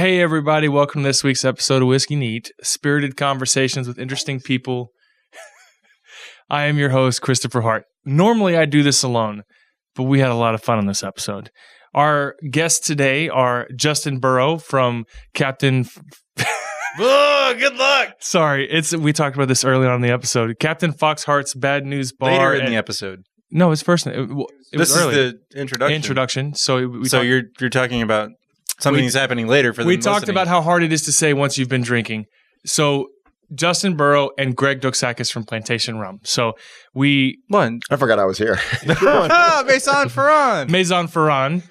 Hey, everybody. Welcome to this week's episode of Whiskey Neat, spirited conversations with interesting people. I am your host, Kristopher Hart. Normally, I do this alone, but we had a lot of fun on this episode. Our guests today are Justin Burrow from Captain... Oh, good luck. Sorry, we talked about this earlier on in the episode. Captain Foxhart's Bad News Bar. Later in the episode. No, it's first. It this was early. Is the introduction. So you're talking about something that's happening later for them. We talked about how hard it is to say once you've been drinking. So Justin Burrow and Greg Doxakis from Plantation Rum. So I forgot I was here. Maison Ferrand,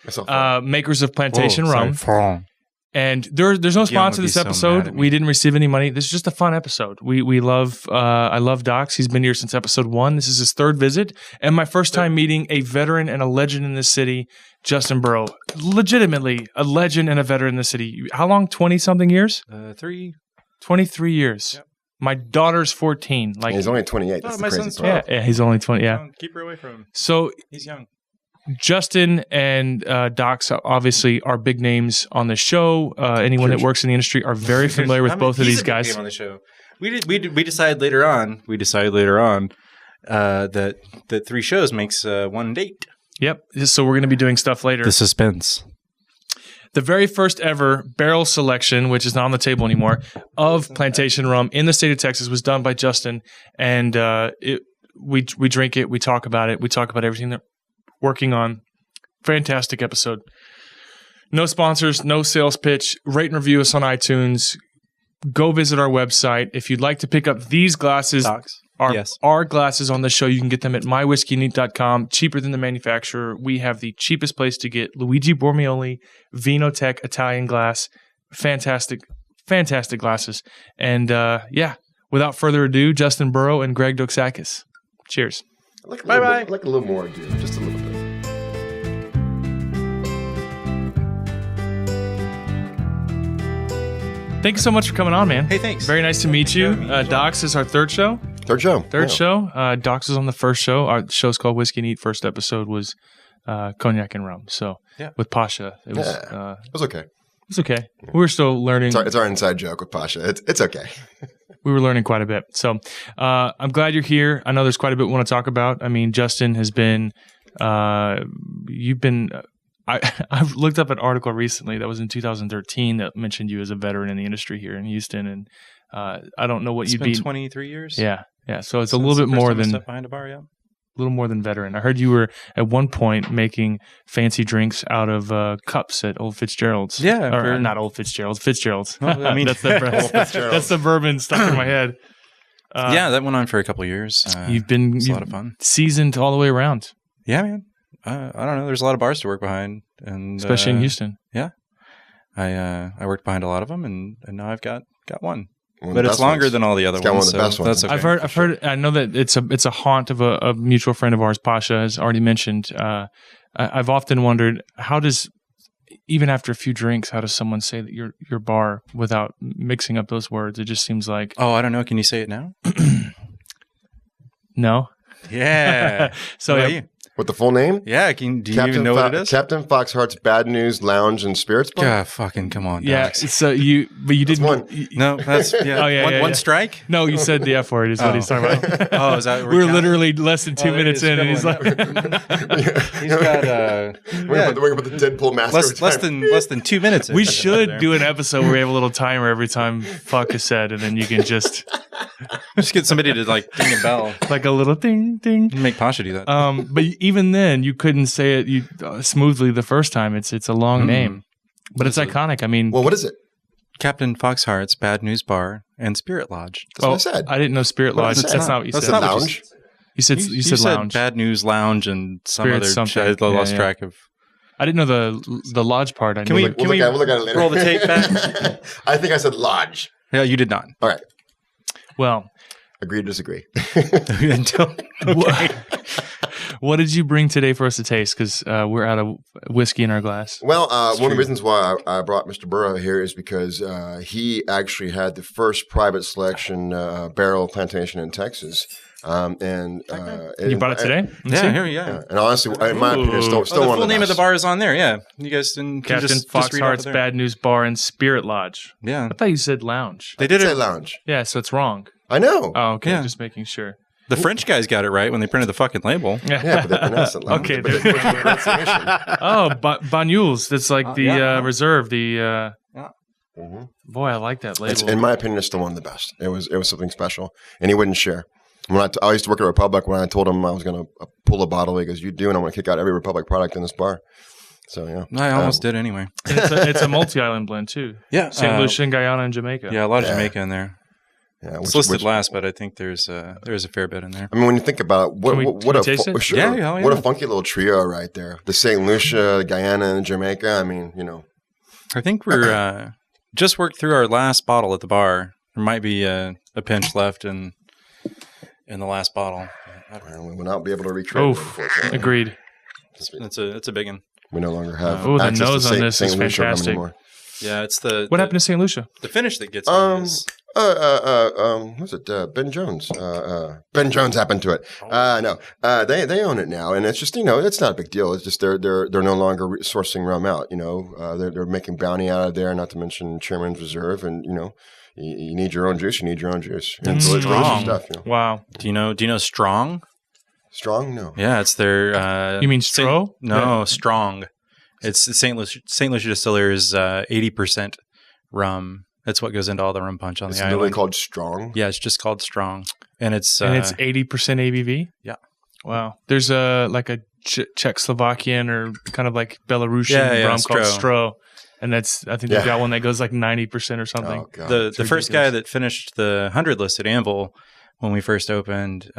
makers of Plantation Rum. And there's no sponsor to this episode. We didn't receive any money. This is just a fun episode. I love Dox. He's been here since episode 1. This is his 3rd visit. And my first time meeting a veteran and a legend in this city, Justin Burrow. Legitimately a legend and a veteran in the city. How long? 20-something years? 23 years. Yep. My daughter's 14. Like he's only 28. That's the crazy part. Yeah, he's only 20. Yeah. Keep her away from him. So he's young. Justin and Dox obviously are big names on the show. Anyone that works in the industry are very familiar with both of these guys. Name on the show. We decided later on. That 3 shows makes 1 date. Yep. So we're going to be doing stuff later. The suspense. The very first ever barrel selection, which is not on the table anymore, of Plantation Rum in the state of Texas was done by Justin, and we drink it. We talk about it. We talk about everything that working on. Fantastic episode. No sponsors, no sales pitch. Rate and review us on iTunes. Go visit our website. If you'd like to pick up these glasses, our glasses on the show, you can get them at mywhiskeyneat.com. Cheaper than the manufacturer. We have the cheapest place to get Luigi Bormioli Vinotech Italian glass. Fantastic, fantastic glasses. And without further ado, Justin Burrow and Greg Doxakis. Cheers. Bye-bye. Like a little more, dude. Just a little bit. Thank you so much for coming on, man. Hey, thanks. Very nice to meet you. Dox is our third show. Third show. Dox was on the first show. Our show's called Whiskey Neat. First episode was Cognac and Rum. So with Pasha. It was okay. It's okay. We were still learning. It's our inside joke with Pasha. It's okay. We were learning quite a bit. So I'm glad you're here. I know there's quite a bit we want to talk about. I mean, Justin has been, you've been, I've looked up an article recently that was in 2013 that mentioned you as a veteran in the industry here in Houston. And I don't know what you'd be. 23 years? Yeah. Yeah. So it's a little bit more than. Behind a bar, yeah. A little more than veteran. I heard you were at one point making fancy drinks out of cups at Old Fitzgerald's. Yeah, or not Old Fitzgerald's. Fitzgerald's. Well, I mean, that's the bourbon stuck in my head. That went on for a couple of years. You've been a lot of fun, seasoned all the way around. Yeah, man. I don't know. There's a lot of bars to work behind, and especially in Houston. Yeah, I worked behind a lot of them, and now I've got one. But it's longer than all the other ones. Got one of the best ones. That's okay. I've heard. I know that it's a haunt of a mutual friend of ours. Pasha has already mentioned. I've often wondered even after a few drinks, how does someone say that your bar without mixing up those words? It just seems like. Oh, I don't know. Can you say it now? No. Yeah. So what about you? With the full name? Yeah. Do you even know what it is? Captain Foxhart's Bad News Lounge and Spirits Bar? God, fucking come on, yeah. Dox. So you didn't. One. No, that's one strike. No, you said the F word is what he's talking about. Oh, is that? We were literally less than 2 minutes in, and he's like, he's got we're gonna put the Deadpool mask. Less than 2 minutes. We should do an episode where we have a little timer every time fuck is said, and then you can just get somebody to like ding a bell, like a little ding ding. Make Pasha do that. But even then, you couldn't say it smoothly the first time. It's a long name, but it's iconic. I mean, well, what is it? Captain Foxhart's Bad News Bar and Spirit Lodge. That's what I said. I didn't know Spirit Lodge. That's not what you said. That's not lounge. You said lounge. Bad News Lounge and some Spirit other something. shit. I lost track of. I didn't know the lodge part. Can we look at it later. Roll the tape back? I think I said lodge. Yeah, you did not. All right. Well, agree to disagree. Okay. What did you bring today for us to taste? Because we're out of whiskey in our glass. Well, one of the reasons why I brought Mr. Burrow here is because he actually had the first private selection barrel plantation in Texas. You brought it today? Yeah. And honestly, in my opinion, it's still the one full of the name best. of the bar is on there. Yeah, you guys can Captain just Fox read Hart's off of there. Bad News Bar and Spirit Lodge. Yeah, I thought you said lounge. they did Say it. lounge. Yeah, so it's wrong. I know. Oh, okay. Yeah. Just making sure. The French guys got it right when they printed the fucking label. Yeah, but they pronounce it lounge. Okay, But it's a pronunciation. Oh, Banyuls. That's like the reserve. The Mhm. boy, I like that label. In my opinion, it's still one of the best. It was something special, and he wouldn't share. When I used to work at Republic, when I told him I was going to pull a bottle, he goes, "You do," and I'm going to kick out every Republic product in this bar. So yeah, I almost did anyway. And it's a multi-island blend too. Yeah, St. Lucia, Guyana, and Jamaica. Yeah, a lot of Jamaica in there. Yeah, It's listed last, but I think there's a fair bit in there. I mean, when you think about it, what a taste it? sure, Yeah. what a funky little trio right there. The St. Lucia, Guyana, and Jamaica. I mean, I think we're just worked through our last bottle at the bar. There might be a pinch left in the last bottle. we will not be able to recreate it, Oof. unfortunately. Agreed. It's a big one. We no longer have the access nose to on this is St. Lucia rum fantastic. anymore. Yeah, it's What happened to St. Lucia? the finish that gets on this. Who's it? Ben Jones. Ben Jones happened to it. No, they own it now, and it's just it's not a big deal. It's just they're no longer sourcing rum out. They're making bounty out of there. Not to mention Chairman's Reserve, and you need your own juice. You need your own juice. That's Delicious strong. stuff. Wow. Do you know Strong? Strong? No. Yeah, it's their. You mean Stro? No, Strong. It's the St. Lucia Distillers 80% rum. That's what goes into all the rum punch on It's the literally island. called Strong. Yeah, it's just called Strong, and it's 80% ABV. Yeah. Wow. There's a Czechoslovakian or kind of like Belarusian rum called Stro, and I think they've got one that goes like 90% or something. Oh, God. the first guy that finished the 100 list at Anvil when we first opened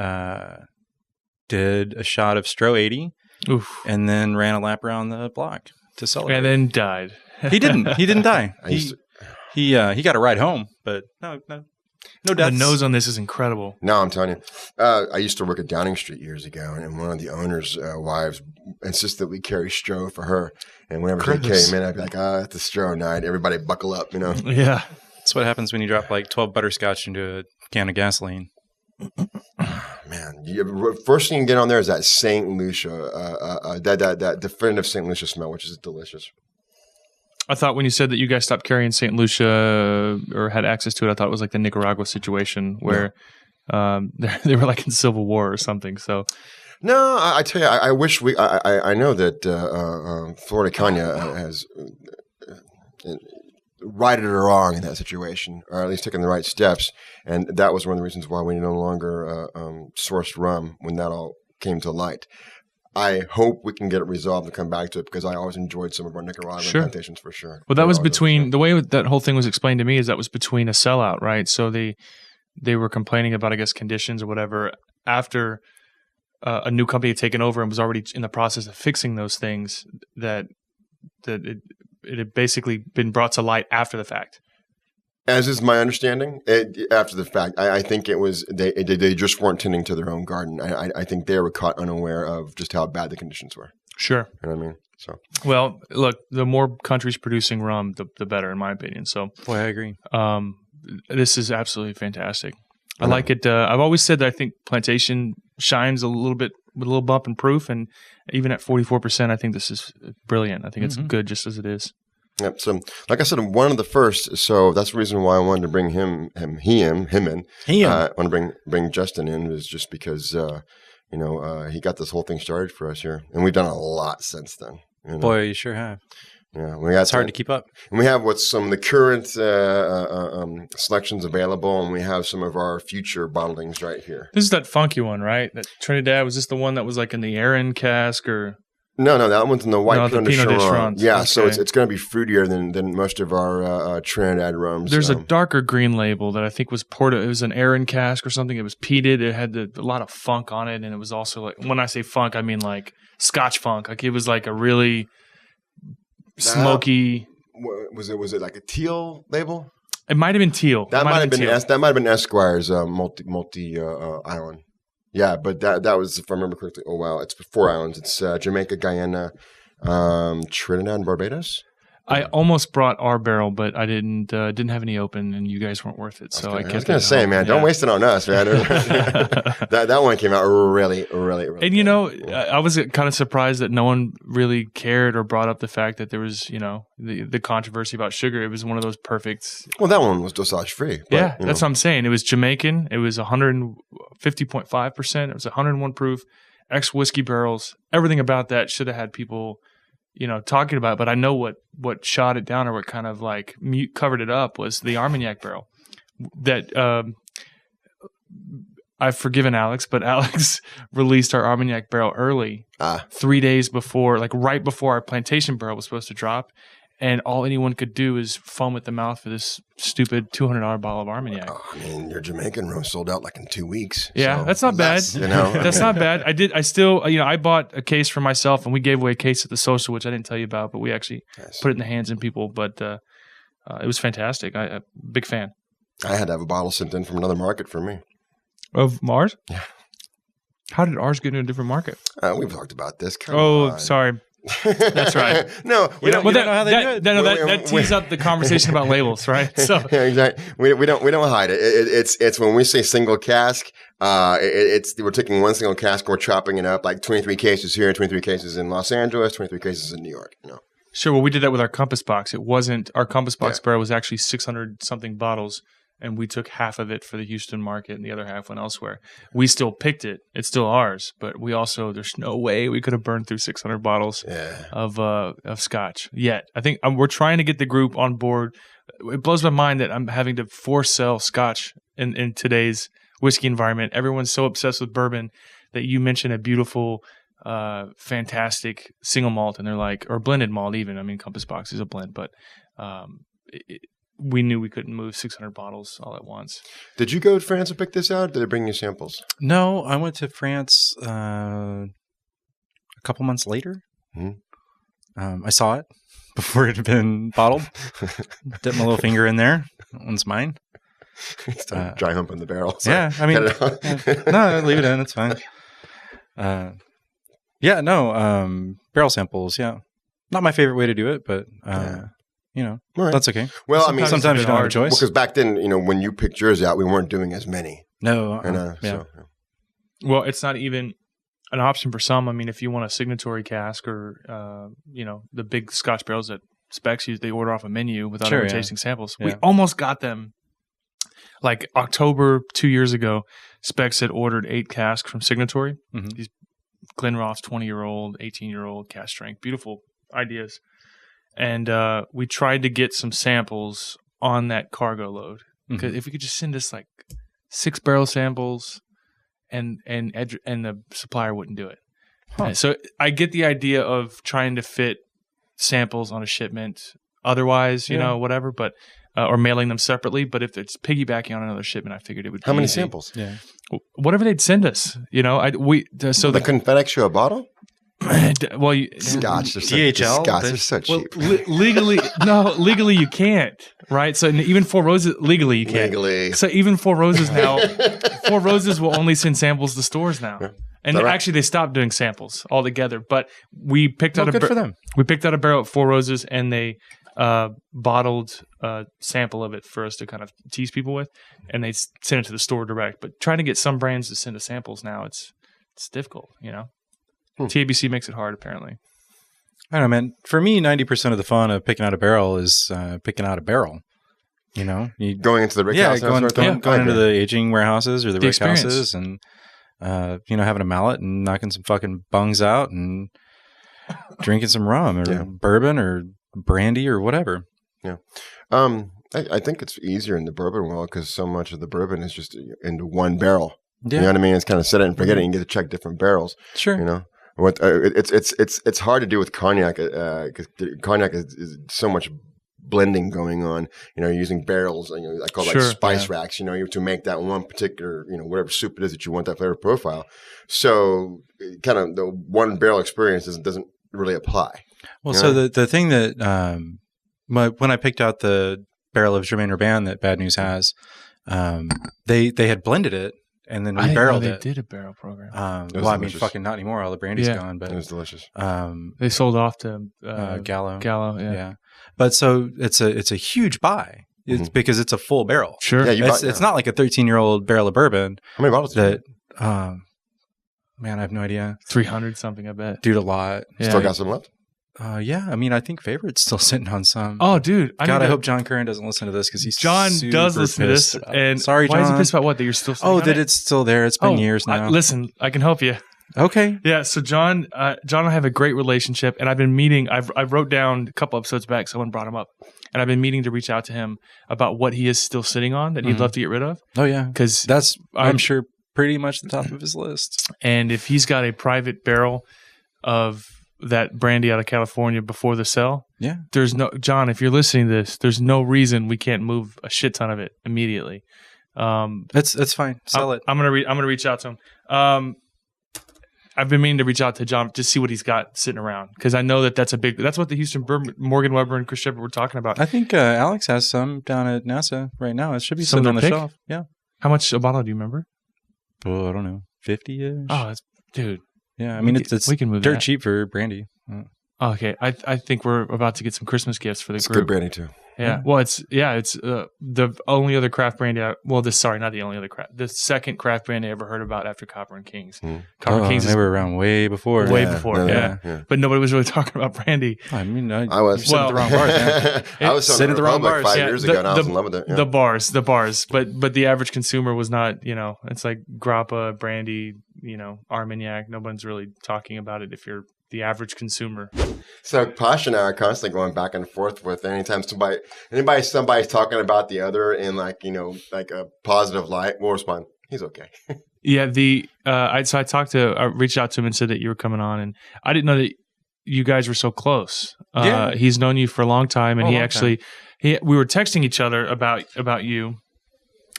did a shot of Stro 80 Oof. and then ran a lap around the block to celebrate. And then died. He didn't die. He got a ride home, but no The deaths. nose on this is incredible. No, I'm telling you. I used to work at Downing Street years ago, and one of the owner's wives insisted that we carry Stro for her. And whenever they came in, I'd be like, it's a Stro night. Everybody buckle up, Yeah. That's what happens when you drop like 12 butterscotch into a can of gasoline. Man, first thing you get on there is that St. Lucia, that definitive St. Lucia smell, which is delicious. I thought when you said that you guys stopped carrying St. Lucia or had access to it, I thought it was like the Nicaragua situation where they were like in Civil War or something. So, no, I tell you, I wish I know that Florida Cana has righted it wrong in that situation, or at least taken the right steps, and that was one of the reasons why we no longer sourced rum when that all came to light. I hope we can get it resolved and come back to it because I always enjoyed some of our Nicaraguan plantations for sure. Well, that was between the way that whole thing was explained to me is that was between a sellout, right? So they were complaining about, I guess, conditions or whatever after a new company had taken over and was already in the process of fixing those things that it had basically been brought to light after the fact. As is my understanding, after the fact, I think it was they just weren't tending to their own garden. I think they were caught unaware of just how bad the conditions were. Sure. You know what I mean? So, well, look, the more countries producing rum, the better, in my opinion. So, boy, I agree. This is absolutely fantastic. I like it. I've always said that I think Plantation shines a little bit with a little bump in proof, and even at 44%, I think this is brilliant. I think it's good just as it is. Yep. So, like I said, I'm one of the first. So that's the reason why I wanted to bring him in. I want to bring Justin in was just because he got this whole thing started for us here, and we've done a lot since then. Boy, you sure have. Yeah, it's hard to keep up. And we have what's some of the current selections available, and we have some of our future bottlings right here. This is that funky one, right? That Trinidad, was this the one that was like in the Aaron cask or? No, that one's in the white Pinot de Chiron. Chiron. Yeah, okay. So it's going to be fruitier than most of our Trinidad rums. There's a darker green label that I think was it was an Aaron cask or something. It was peated. It had a lot of funk on it, and it was also like, when I say funk, I mean like Scotch funk. Like it was like a really smoky. Was it like a teal label? It might have been teal. That might have been Esquire's multi island. Yeah, but that was, if I remember correctly. Oh wow, it's 4 islands. It's Jamaica, Guyana, Trinidad, and Barbados. I almost brought our barrel, but I didn't have any open, and you guys weren't worth it. So I was going to say, man, don't waste it on us, man. that one came out really, really, really. And, you know, I was kind of surprised that no one really cared or brought up the fact that there was, you know, the controversy about sugar. It was one of those perfect. Well, that one was dosage free. Yeah, that's what I'm saying. It was Jamaican. It was 150.5%. It was 101 proof, ex-whiskey barrels. Everything about that should have had people, you know, talking about it. But I know what shot it down, or what kind of like covered it up, was the Armagnac barrel. That I've forgiven Alex, but Alex released our Armagnac barrel early, 3 days before, like right before our Plantation barrel was supposed to drop. And all anyone could do is foam at the mouth for this stupid $200 bottle of Armagnac. I mean, your Jamaican rum sold out like in 2 weeks. Yeah, so that's not bad. You know, that's not bad. I still, you know, I bought a case for myself, and we gave away a case at the social, which I didn't tell you about, but we actually put it in the hands of people. But it was fantastic. I'm a big fan. I had to have a bottle sent in from another market for me. Of Mars? Yeah. How did ours get into a different market? We've talked about this. Come on. Sorry. That's right. No, we don't know how they do it. That tees up the conversation about labels, right? So yeah, exactly. We don't hide it. It's when we say single cask, we're taking one single cask and we're chopping it up, like 23 cases here, 23 cases in Los Angeles, 23 cases in New York. You know. Sure. Well, we did that with our Compass Box. It wasn't our Compass Box barrel was actually 600 something bottles. And we took half of it for the Houston market, and the other half went elsewhere. We still picked it; it's still ours. But we also—there's no way we could have burned through 600 bottles of Scotch yet. I think we're trying to get the group on board. It blows my mind that I'm having to force sell Scotch in today's whiskey environment. Everyone's so obsessed with bourbon that you mention a beautiful, fantastic single malt, and they're like, or blended malt even. I mean, Compass Box is a blend, but we knew we couldn't move 600 bottles all at once. Did you go to France and pick this out? Or did they bring you samples? No, I went to France a couple months later. Mm-hmm. I saw it before it had been bottled. Dipped my little finger in there. That one's mine. Dry hump in the barrel. So yeah, I mean, no, leave it in. It's fine. Barrel samples. Yeah, not my favorite way to do it, but. You know, that's okay. Well, I mean, sometimes you don't have a choice. Because back then, you know, when you picked yours out, we weren't doing as many. No. Well, it's not even an option for some. I mean, if you want a signatory cask or, you know, the big Scotch barrels that Specs use, they order off a menu without ever tasting samples. Yeah. We almost got them. Like October 2 years ago, Specs had ordered 8 casks from Signatory. Mm-hmm. These Glenrothes 20-year-old, 18-year-old cask strength. Beautiful ideas. And we tried to get some samples on that cargo load. Because if we could just send us like 6 barrel samples, and the supplier wouldn't do it. Huh. So I get the idea of trying to fit samples on a shipment. Otherwise, you know, whatever, but or mailing them separately. But if it's piggybacking on another shipment, I figured it would. How be many easy. samples? Yeah, whatever they'd send us. You know, they couldn't FedEx you a bottle. Well, Scotch, DHL, Scotch is so cheap. Well, legally you can't, right? So even Four Roses, legally you can't. Legally. So even Four Roses now, Four Roses will only send samples to stores now. Yeah. And actually, they stopped doing samples altogether. But we picked out good for them. We picked out a barrel at Four Roses, and they bottled a sample of it for us to kind of tease people with, and they sent it to the store direct. But trying to get some brands to send us samples now, it's difficult, you know. TABC makes it hard, apparently. I don't know, man. For me, 90% of the fun of picking out a barrel is picking out a barrel. You know, going into the rick house, going into the aging warehouses or the rick houses, and having a mallet and knocking some fucking bungs out and drinking some rum or bourbon or brandy or whatever. Yeah, I think it's easier in the bourbon world because so much of the bourbon is just into one barrel. Yeah. You know what I mean? It's kind of set it and forget it. And you get to check different barrels. Sure. You know. It's hard to do with cognac because cognac is so much blending going on. You know, you're using barrels. You know, I call it like spice racks. You know, to make that one particular, you know, whatever soup it is that you want that flavor profile. So, kind of the one barrel experience doesn't really apply. Well, so the thing that when I picked out the barrel of Jermaine Urban that Bad News has, they had blended it. And then we barreled it. They did a barrel program. Well, I mean, fucking not anymore. All the brandy's gone, but it was delicious. They sold off to Gallo. Gallo, yeah. But so it's a huge buy. It's because it's a full barrel. Sure. Yeah, It's not like a 13-year-old barrel of bourbon. How many bottles? That, man, I have no idea. 300 something, I bet. Dude, a lot. Still got some left? Yeah. I mean, I think Favorite's still sitting on some. Oh, dude. I hope John Curran doesn't listen to this because he's John does listen to this. And sorry, John. Why is he pissed about what? That you're still sitting on that it? it's still there. It's been years now. Listen, I can help you. Okay. Yeah, so John and I have a great relationship, and I've been meeting. I wrote down a couple episodes back. Someone brought him up, and I've been meaning to reach out to him about what he is still sitting on that he'd love to get rid of. Oh yeah, because that's I'm sure pretty much the top of his list. And if he's got a private barrel of that brandy out of California before the sale, there's no John. If you're listening to this, there's no reason we can't move a shit ton of it immediately. That's fine. Sell it. I'm gonna reach out to him. I've been meaning to reach out to John to see what he's got sitting around because I know that's what the Houston Morgan Webber and Kristopher were talking about. I think Alex has some down at NASA right now. It should be sitting on the shelf. Yeah. How much a bottle do you remember? Oh, I don't know, 50-ish. Oh, dude. Yeah, I mean it's we can move dirt that. cheap for brandy. Okay, I think we're about to get some Christmas gifts for the group. Good brandy too. Yeah. Well, it's the only other craft brandy. Not the only other craft. The second craft brandy I ever heard about after Copper and Kings. Copper and Kings. They were around way before. Yeah. But nobody was really talking about brandy. I mean, I was sitting at the wrong bars. Man. I was sitting at the wrong bars 5 years ago, and I was in love with it. Yeah. The bars, but the average consumer was not. It's like grappa, brandy, Armagnac. No one's really talking about it if you're the average consumer. So Posh and I are constantly going back and forth with anytime somebody's talking about the other in like a positive light, we'll respond, he's okay. Yeah, I reached out to him and said that you were coming on, and I didn't know that you guys were so close. He's known you for a long time, and we were texting each other about you,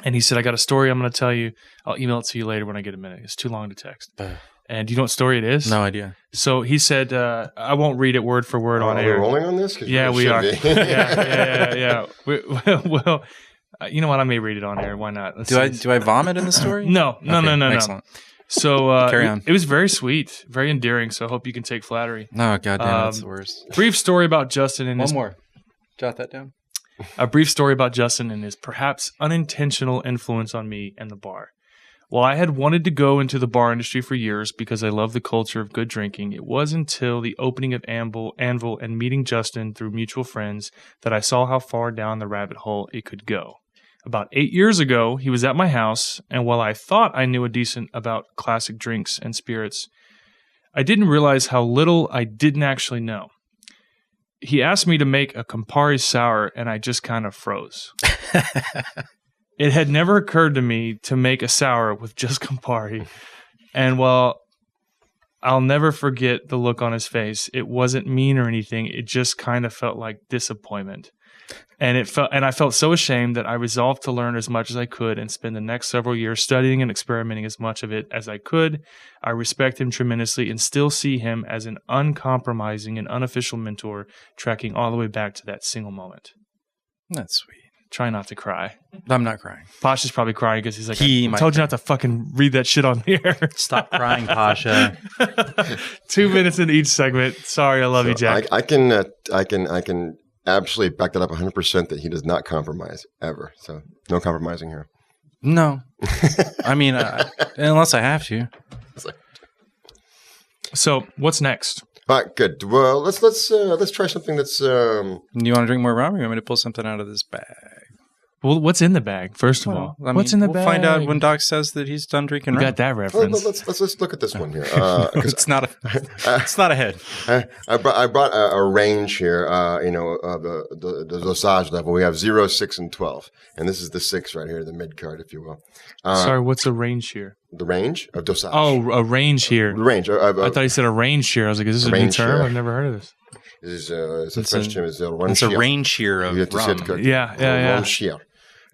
and he said, I got a story I'm going to tell you. I'll email it to you later when I get a minute. It's too long to text. And do you know what story it is? No idea. So he said, I won't read it word for word on air. Are we rolling on this? Yeah, we are. Yeah. Well, you know what? I may read it on air. Why not? Do I vomit in the story? No. Excellent. So carry on. It was very sweet, very endearing. So I hope you can take flattery. No, goddamn, that's the worst. Brief story about Justin and one more. Jot that down. A brief story about Justin and his perhaps unintentional influence on me and the bar. While I had wanted to go into the bar industry for years because I love the culture of good drinking, it was until the opening of Anvil and meeting Justin through mutual friends that I saw how far down the rabbit hole it could go. About 8 years ago, he was at my house, and while I thought I knew a decent about classic drinks and spirits, I didn't realize how little I didn't actually know. He asked me to make a Campari sour, and I just kind of froze. It had never occurred to me to make a sour with just Campari. And while I'll never forget the look on his face, it wasn't mean or anything. It just kind of felt like disappointment. And I felt so ashamed that I resolved to learn as much as I could and spend the next several years studying and experimenting as much of it as I could. I respect him tremendously and still see him as an uncompromising and unofficial mentor, tracking all the way back to that single moment. That's sweet. Try not to cry. I'm not crying. Pasha's probably crying because he's like, I told you not to fucking read that shit on the air. Stop crying, Pasha. 2 minutes in each segment. Sorry, I love you, Jack. I can absolutely back that up 100% that he does not compromise ever. So no compromising here. No. I mean, unless I have to. So what's next? All right, good. Well, let's try something that's. You want to drink more rum, or you want me to pull something out of this bag? Well, what's in the bag? First of all, what's in the bag? We'll find out when Doc says that he's done drinking rum. Got that reference? Let's look at this one here. It's not a head. I brought a range here. The dosage level. We have 0, 6, and 12, and this is the 6 right here, the mid card, if you will. Sorry, what's a range here? The range of dosage. Oh, a range here. The range. I thought you said a range here. I was like, is this a new term? I've never heard of this. It's a French term. It's a range shear of rum. Yeah. Shear.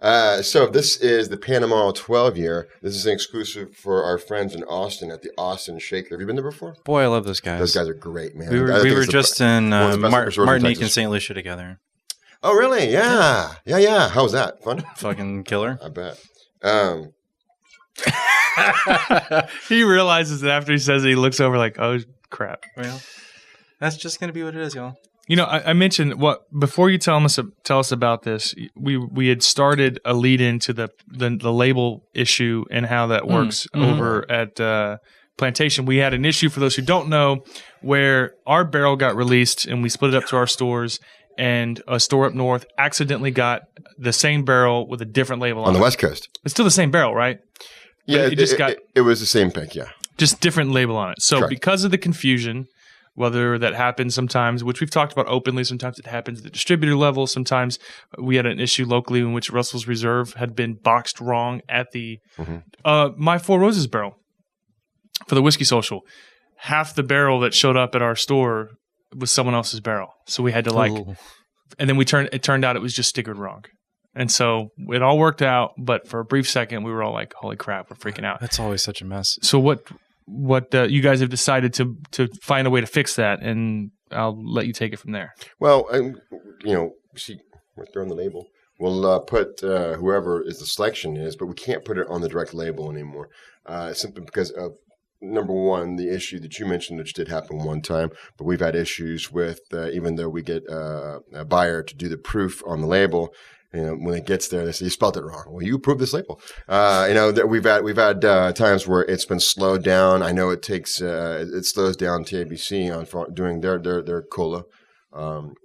So this is the Panama 12-year. This is an exclusive for our friends in Austin at the Austin Shaker. Have you been there before? Boy, I love those guys. Those guys are great, man. We were just in Martinique and St. Lucia together. Oh, really? Yeah. How was that? Fun? Fucking killer. I bet. He realizes that after he says it, he looks over like, oh, crap. Well, that's just going to be what it is, y'all. I mentioned before you tell us about this. We had started a lead into the label issue and how that works over at Plantation. We had an issue, for those who don't know, where our barrel got released and we split it up to our stores, and a store up north accidentally got the same barrel with a different label on the it. West Coast. It's still the same barrel, right? Yeah, it was the same pick. Yeah, just different label on it. So Correct. Because of the confusion. Whether that happens sometimes, which we've talked about openly, sometimes it happens at the distributor level. Sometimes we had an issue locally in which Russell's Reserve had been boxed wrong at the My Four Roses barrel for the Whiskey Social. Half the barrel that showed up at our store was someone else's barrel. So we had to and then it turned out it was just stickered wrong. And so it all worked out, but for a brief second, we were all like, holy crap, we're freaking out. That's always such a mess. So what you guys have decided to find a way to fix that, and I'll let you take it from there. Well, see, we're throwing the label. We'll put whoever is the selection is, but we can't put it on the direct label anymore, simply because of, number one, the issue that you mentioned, which did happen one time, but we've had issues with, even though we get a buyer to do the proof on the label, when it gets there, they say, you spelled it wrong. Well, you approved this label. That we've had times where it's been slowed down. I know it takes, it slows down TABC on doing their COLA,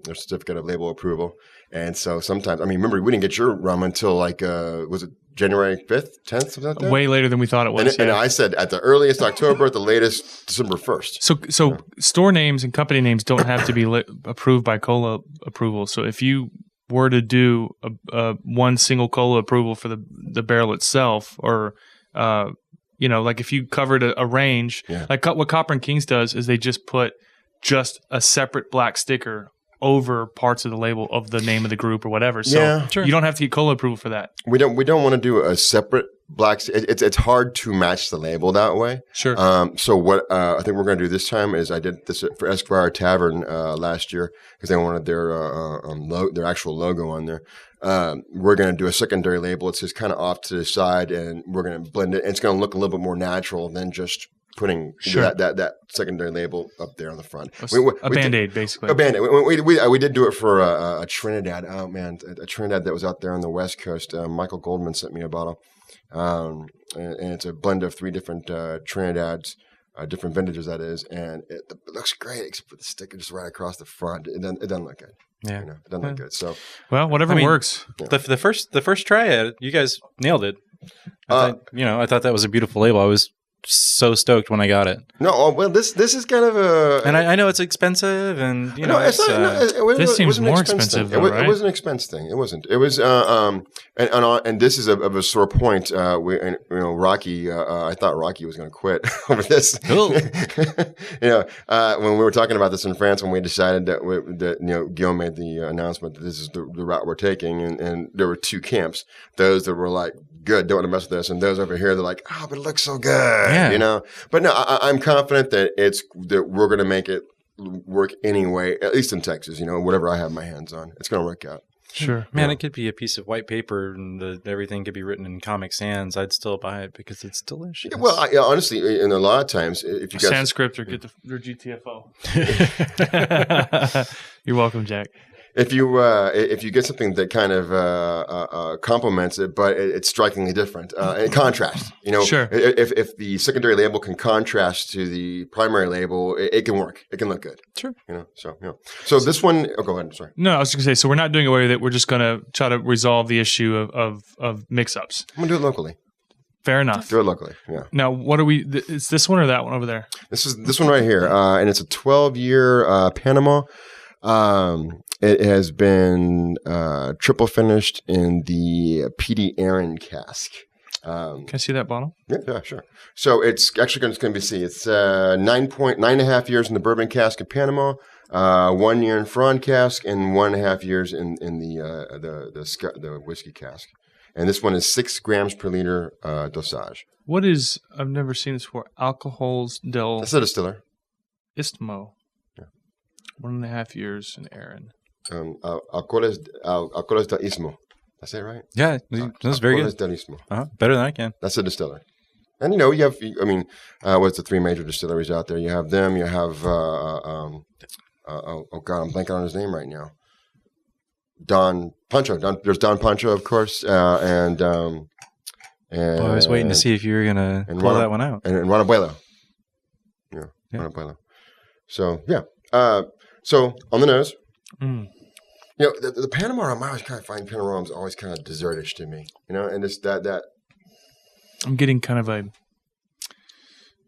their certificate of label approval. And so sometimes, remember, we didn't get your rum until was it January 5th, 10th, something like that? Way later than we thought it was. And I said at the earliest October, at the latest December 1st. So store names and company names don't have to be approved by COLA approval. So if you were to do a one single COLA approval for the barrel itself, or like if you covered a range, like what Copper and Kings does is they just put just a separate black sticker over parts of the label of the name of the group or whatever. So you don't have to get COLA approval for that. We don't want to do a separate black. It's hard to match the label that way. Sure. So what I think we're going to do this time is I did this for Esquire Tavern last year because they wanted their actual logo on there. We're going to do a secondary label. It's just kind of off to the side, and we're going to blend it. And it's going to look a little bit more natural than just putting that secondary label up there on the front. A Band-Aid, basically. A Band-Aid. We did do it for a Trinidad. Oh, man, a Trinidad that was out there on the West Coast. Michael Goldman sent me a bottle. And it's a blend of 3 different Trinidads, different vintages, that is. And it looks great, except for the sticker just right across the front. It doesn't look good. Yeah. It doesn't look good. So, well, whatever works. Yeah. The first try at it, you guys nailed it. I thought that was a beautiful label. I was so stoked when I got it. No, well, this is kind of a, and I know it's expensive, and this seems more expensive. Though, right? It was an expense thing. It wasn't. It was, and this is of a sore point. Rocky. I thought Rocky was going to quit over this. Cool. When we were talking about this in France, when we decided that Guillaume made the announcement that this is the route we're taking, and there were 2 camps. Those that were like, good, don't want to mess with this, and those over here, they're like, oh, but it looks so good. Yeah. But no, I'm confident that we're going to make it work anyway, at least in Texas, whatever I have my hands on, it's going to work out. Sure. Man, it could be a piece of white paper and everything could be written in Comic Sans. I'd still buy it because it's delicious. Yeah, well, honestly, and a lot of times, if you guys... Sanskrit or get their GTFO. You're welcome, Jack. If you get something that kind of complements it, but it's strikingly different, in contrast, Sure. If the secondary label can contrast to the primary label, it can work. It can look good. Sure. So this one, go ahead. I'm sorry. No, I was just going to say, so we're not doing away with it. We're just going to try to resolve the issue of mix-ups. I'm going to do it locally. Fair enough. Do it locally. Yeah. Now, what are we? Is this one or that one over there? This is this one right here, and it's a 12-year Panama. It has been triple finished in the P.D. Aaron cask. Can I see that bottle? Yeah, sure. So it's actually going to be it's 9.5 years in the bourbon cask in Panama, 1 year in Franc cask, and 1.5 years in the whiskey cask. And this one is 6 grams per liter dosage. What is? I've never seen this before. Alcohols del. That's a distiller. Istmo. Yeah. 1.5 years in Aaron. Alcoholes del Istmo. That's it, right? Yeah, that's very good. Alcoholes del Istmo. Better than I can. That's a distiller. And you have, what's the 3 major distilleries out there? You have them. You have oh God, I'm blanking on his name right now. Don Pancho. There's Don Pancho, of course, and I was waiting to see if you were gonna pull that one out. And Juan Abuelo. Yeah. Juan Abuelo. So so on the nose. You know, the Panama rum, I always kind of find Panama rums always kind of dessertish to me. You know, and it's that. I'm getting kind of a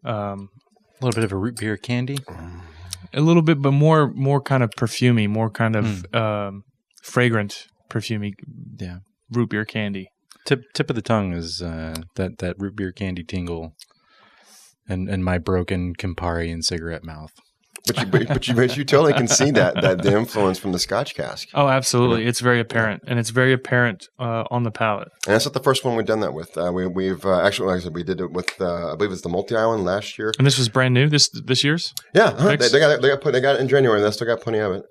little bit of a root beer candy. A little bit, but more kind of perfumey, more kind of fragrant perfumey. Yeah, root beer candy. Tip of the tongue is that root beer candy tingle, and my broken Campari and cigarette mouth. But you totally can see that the influence from the Scotch cask. Oh, absolutely! It's very apparent, and it's very apparent on the palate. And that's not the first one we've done that with. We've actually, like I said, we did it with I believe it's the Multi Island last year. And this was brand new. This year's. Yeah, they got it in January, and they still got plenty of it.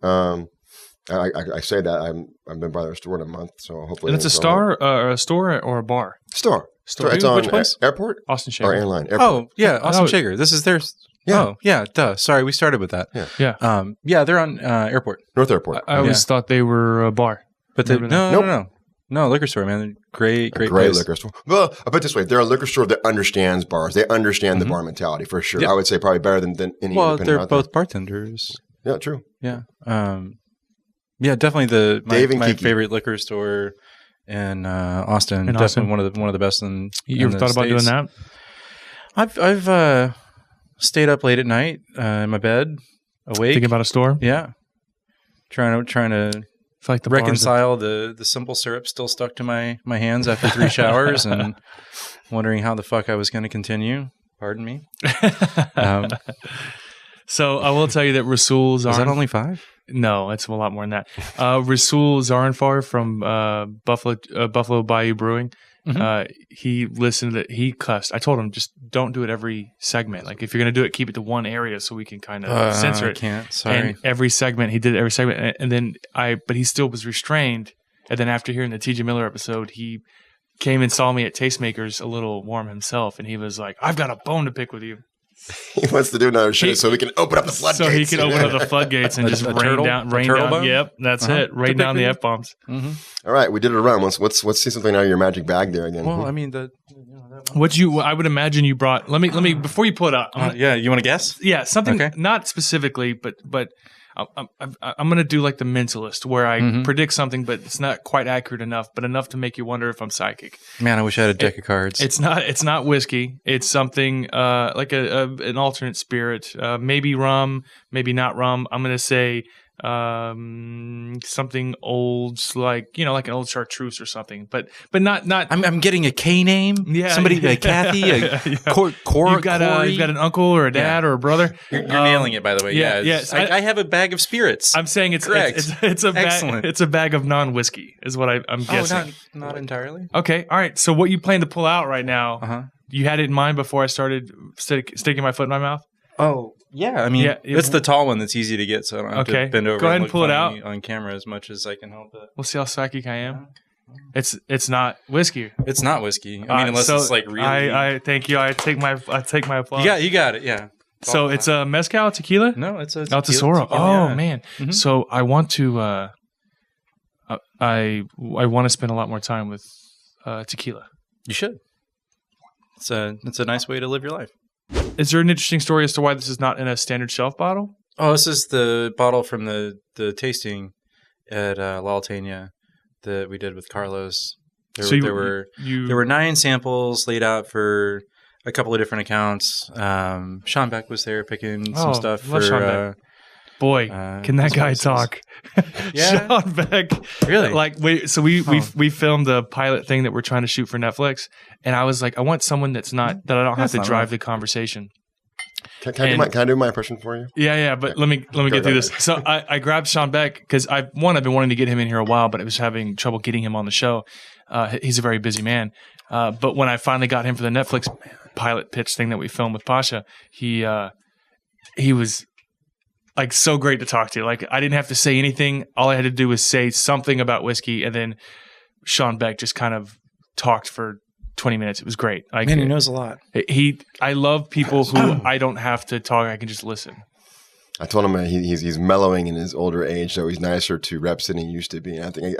I say that I've been by their store in a month, so hopefully. And it's a store or a bar. Store. It's on which place? Airport, Austin Shaker. or airline. Airport. Oh yeah, Austin Shaker. This is their. Yeah. Oh yeah, duh. Sorry, we started with that. Yeah. They're on Airport. North Airport. I always thought they were a bar, but no, liquor store, man. Great liquor store. Well, I put it this way: they're a liquor store that understands bars. They understand the bar mentality for sure. Yep. I would say probably better than any. Well, they're both bartenders. Yeah, true. Yeah. Definitely my favorite liquor store in Austin. Definitely one of the best in. You ever thought about doing that? I've stayed up late at night in my bed, awake, thinking about a store. Yeah, trying to like the reconcile the simple syrup still stuck to my hands after 3 showers, and wondering how the fuck I was going to continue. Pardon me. So I will tell you that Rasul Zaran... Is that only 5? No, it's a lot more than that. Rasul Zaranfar from Buffalo Bayou Brewing. He listened to it. He cussed. I told him, just don't do it every segment. Like if you're going to do it, keep it to one area so we can kind of censor it. I can't. Sorry. And every segment, he did it every segment. And then but he still was restrained. And then after hearing the TJ Miller episode, he came and saw me at Tastemakers a little warm himself. And he was like, I've got a bone to pick with you. He wants to do another show so we can open up the floodgates. So he can open up the floodgates and just rain down. Bone? Yep, that's it. Rain down the F-bombs. All right, we did it around. Let's see something out of your magic bag there again. Well, I mean, I would imagine you brought. Let me before you pull it out. You want to guess? Yeah, something not specifically, but I'm going to do like the Mentalist, where I predict something, but it's not quite accurate enough, but enough to make you wonder if I'm psychic. Man, I wish I had a deck of cards. It's not whiskey. It's something like an alternate spirit. Maybe rum, maybe not rum. I'm going to say something old, like like an old chartreuse or something, but not. I'm getting a K name. Yeah, somebody, a Kathy, you've got an uncle or a dad or a brother. You're nailing it, by the way. Yeah. I have a bag of spirits. I'm saying it's a bag. It's a bag of non-whiskey, is what I'm guessing. Not entirely. Okay, all right. So what you plan to pull out right now? You had it in mind before I started sticking my foot in my mouth. Oh. Yeah, I mean, it's the tall one that's easy to get, so I don't have to bend over. Go ahead and pull it out on camera as much as I can help it. We'll see how psychic I am. It's not whiskey. It's not whiskey. I mean, unless it's like really. I thank you. I take my applause. You got it. Yeah. So it's a mezcal tequila. No, it's a. Tequila, it's a Soro. Oh man. So I want to. I want to spend a lot more time with tequila. You should. It's a nice way to live your life. Is there an interesting story as to why this is not in a standard shelf bottle? Oh, this is the bottle from the tasting at La Alteña that we did with Carlos. There were 9 samples laid out for a couple of different accounts. Sean Beck was there picking some stuff for. Sean Beck. Boy, can that guy talk? Yeah, Sean Beck. Really? We filmed the pilot thing that we're trying to shoot for Netflix, and I was like, I want someone that I don't have to drive the conversation. Can I do my impression for you? Yeah. But let me get through this. So I grabbed Sean Beck because I've been wanting to get him in here a while, but I was having trouble getting him on the show. He's a very busy man. But when I finally got him for the Netflix pilot pitch thing that we filmed with Pasha, he was like so great to talk to. Like I didn't have to say anything. All I had to do was say something about whiskey, and then Sean Beck just kind of talked for 20 minutes. It was great. Like, man, he knows a lot. I love people who I don't have to talk. I can just listen. I told him he's mellowing in his older age, so he's nicer to reps than he used to be. And I think,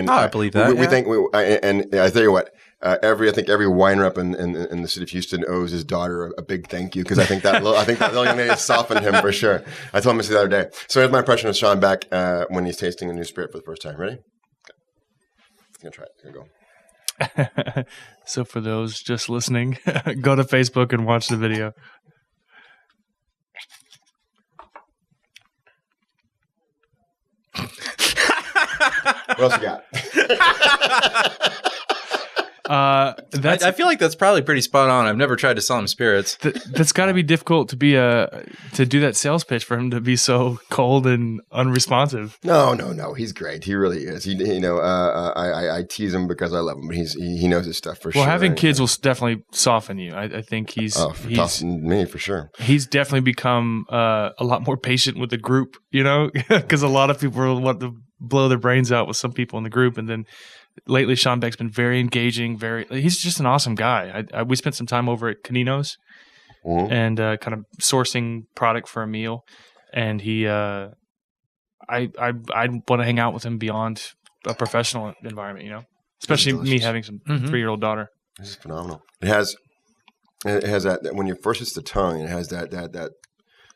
I believe that. We think, and I tell you what, every wine rep in the city of Houston owes his daughter a big thank you, because I think that little young lady softened him for sure. I told him this the other day. So here's my impression of Sean Beck when he's tasting a new spirit for the first time. Ready? I'm gonna try it. Here we go. So for those just listening, go to Facebook and watch the video. What else you got? I feel like that's probably pretty spot on. I've never tried to sell him spirits. That's got to be difficult to do that sales pitch for him to be so cold and unresponsive. No. He's great. He really is. I tease him because I love him, but he knows his stuff for sure. Well, having kids will definitely soften you. I think he's me for sure. He's definitely become a lot more patient with the group, because a lot of people want to blow their brains out with some people in the group, and then lately Sean Beck's been very engaging. He's just an awesome guy. We spent some time over at Canino's and kind of sourcing product for a meal, and I want to hang out with him beyond a professional environment, especially me having some 3-year-old daughter. This is phenomenal. It has that when you first hits the tongue, it has that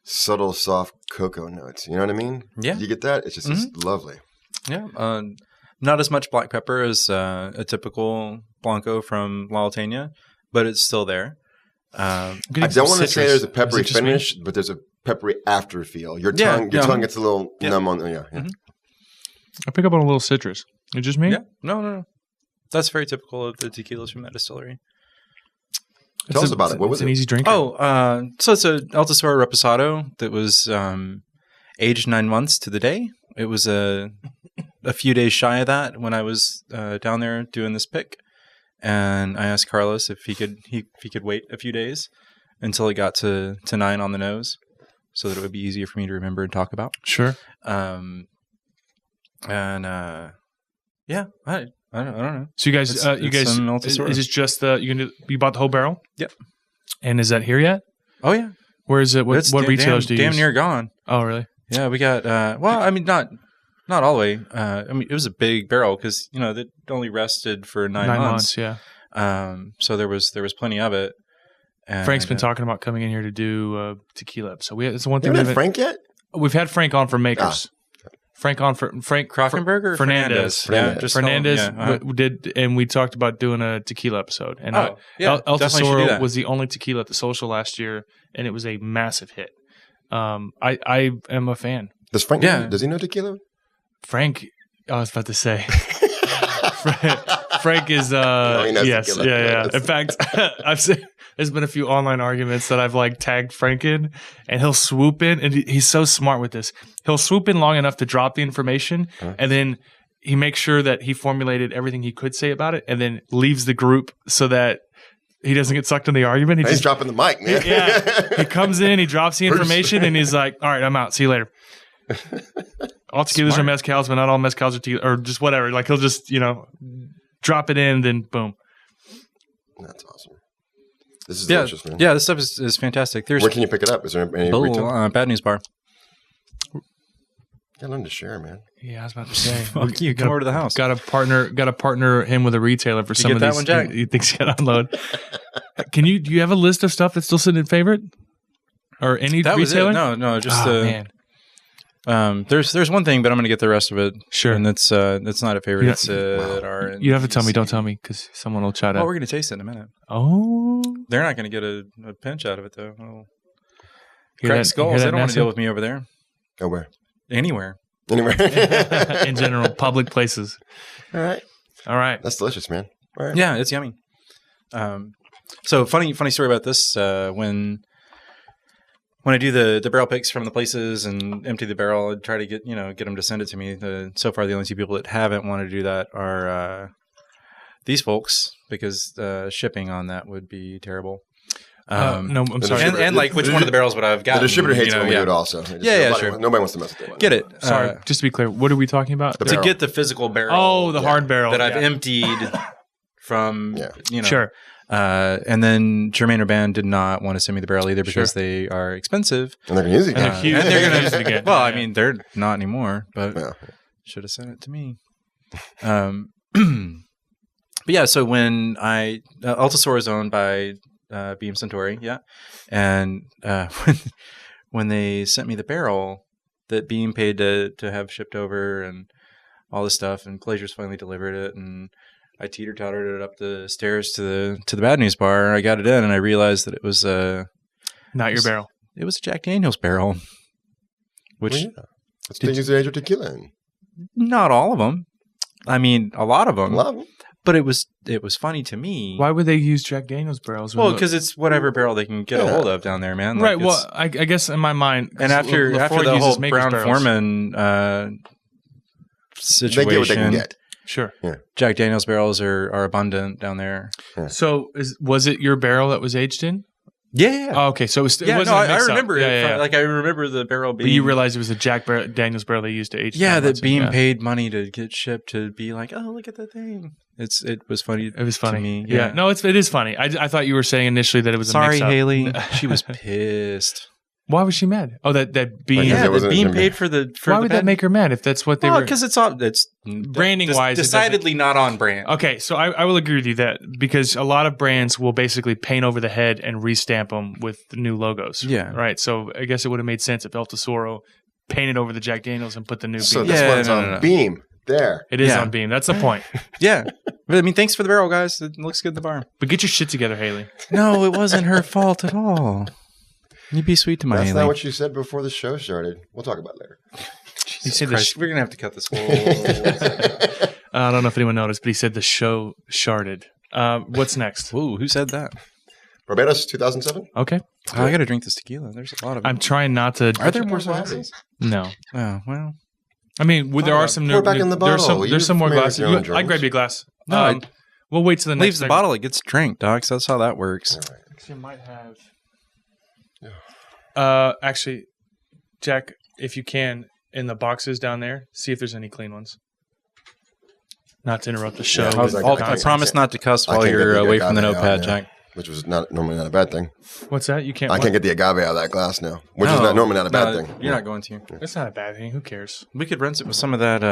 subtle, soft cocoa notes. You know what I mean? Yeah. You get that? It's just it's lovely. Yeah. Not as much black pepper as a typical Blanco from La Alteña, but it's still there. I don't want to say there's a peppery finish, but there's a peppery after feel. Your tongue gets a little numb on. I pick up on a little citrus. It just me? Yeah. No. That's very typical of the tequilas from that distillery. Tell us about it. What was it? An easy drink. So it's a Altesora Reposado that was aged 9 months to the day. It was a few days shy of that when I was down there doing this pick, and I asked Carlos if he could wait a few days until it got to 9 on the nose, so that it would be easier for me to remember and talk about. Sure. I don't know. So you guys, is it just you bought the whole barrel? Yep. And is that here yet? Oh yeah. Where is it? What retailers do you use? Damn near gone. Oh really? Yeah, we got. Not all the way. It was a big barrel because they only rested for 9 months. Yeah. So there was plenty of it. And Frank's been talking about coming in here to do tequila. So it's one thing. You haven't had Frank yet? We've had Frank on for makers. Frank Krockenberg or Fernandez. Fernandez did, and we talked about doing a tequila episode. And El Tesoro was the only tequila at the social last year, and it was a massive hit. I am a fan. Does Frank? Yeah. Does he know tequila? Frank, I was about to say. Frank is yes, tequila. Yeah. In fact, I've seen there's been a few online arguments that I've tagged Frank in, and he'll swoop in, and he's so smart with this. He'll swoop in long enough to drop the information, and then he makes sure that he formulated everything he could say about it, and then leaves the group so that he doesn't get sucked in the argument. He's dropping the mic, man. He comes in, he drops the information, and he's like, "All right, I'm out. See you later." All tequilas are mezcals, but not all mezcals are tequila, or just whatever. He'll just drop it in, then boom. That's awesome. This is delicious, man. Yeah, this stuff is fantastic. Where can you pick it up? Is there any retail? Bad News Bar. Got nothing to share, man. Yeah, I was about to say. Fuck you, come over to the house. Got to partner him with a retailer for some of these. That one, Jack? You think he's got to unload? Do you have a list of stuff that's still sitting in favorite? Or any retailer? No, just man. There's one thing, but I'm going to get the rest of it. Sure. And that's not a favorite. It's our. You have to tell me. Don't tell me because someone will chat out. Oh, we're going to taste it in a minute. Oh. They're not going to get a pinch out of it though. Cracked skulls. They don't want to deal with me over there. Go where? Anywhere. In general, public places. All right. That's delicious, man. All right. Yeah, it's yummy. So funny story about this. When I do the barrel picks from the places and empty the barrel, I try to get them to send it to me. So far, the only 2 people that haven't wanted to do that are these folks, because shipping on that would be terrible. No, I'm sorry. And which one of the barrels would I have gotten? The distributor hates when we do it also. Sure. Nobody wants to mess with it. Get it. Sorry, just to be clear, what are we talking about? To get the physical barrel. Oh, the hard barrel. That I've emptied from, Sure. And then Jermaine Urban did not want to send me the barrel either because they are expensive. And they're going to use it again. And they're huge. And they're going to use it again. Well, I mean, they're not anymore, but should have sent it to me. But yeah, so when Altasora is owned by Beam Centauri, and when they sent me the barrel that Beam paid to have shipped over and all this stuff, and Glazier's finally delivered it, and I teeter-tottered it up the stairs to the bad news bar. I got it in, and I realized that it was not your barrel. It was a Jack Daniel's barrel, which Let's use the age of tequila in. Not all of them. I mean, a lot of them. A lot of them. But it was funny to me. Why would they use Jack Daniel's barrels? Well, because it's whatever barrel they can get a hold of down there, man. Right. Well, I guess in my mind, and after the whole Brown-Forman situation, they get what they can get. Sure. Yeah. Jack Daniel's barrels are abundant down there. Yeah. So was it your barrel that was aged in? Yeah. Oh, okay. So it wasn't I remember it. Yeah. Like I remember the barrel being. But you realized it was a Jack Daniel's barrel they used to age. Yeah, that Beam paid money to get shipped to be like, oh, look at that thing. It was funny. It was funny to me. Yeah. No, it is funny. I thought you were saying initially that it was a mix-up. Sorry, Haley. She was pissed. Why was she mad? Oh, that Beam. Yeah, that Beam paid for the. Why would that make her mad if that's what they were? Because it's branding wise, decidedly not on brand. Okay, so I will agree with you that because a lot of brands will basically paint over the head and restamp them with the new logos. Yeah. Right. So I guess it would have made sense if El Tesoro painted over the Jack Daniels and put the new. So Beam. this one's on Beam. There. It is on Beam. That's the point. Yeah. But I mean, thanks for the barrel, guys. It looks good in the bar. But get your shit together, Haley. No, it wasn't her fault at all. You be sweet to my Haley. That's not what you said before the show started. We'll talk about it later. You said we're going to have to cut this whole I don't know if anyone noticed, but he said the show sharded. What's next? Ooh, who said that? Barbados, 2007. Okay. Oh, I got to drink this tequila. There's a lot of it. I'm trying not to. Are there more glasses? No. Oh, well. I mean, there are some. Pour back in the bottle. There's some more glasses. I grab you a glass. No, we'll wait till the next. Leaves the bottle. It gets drank, Docs. That's how that works. All right. You might have. Actually, Jack, if you can, in the boxes down there, see if there's any clean ones. Not to interrupt the show. I promise not to cuss while you're away from the notepad, Jack. Which was normally not a bad thing. What's that? You can't. I can't get the agave out of that glass now, which is normally not a bad thing. You're not going to. It's not a bad thing. Who cares? We could rinse it with some of that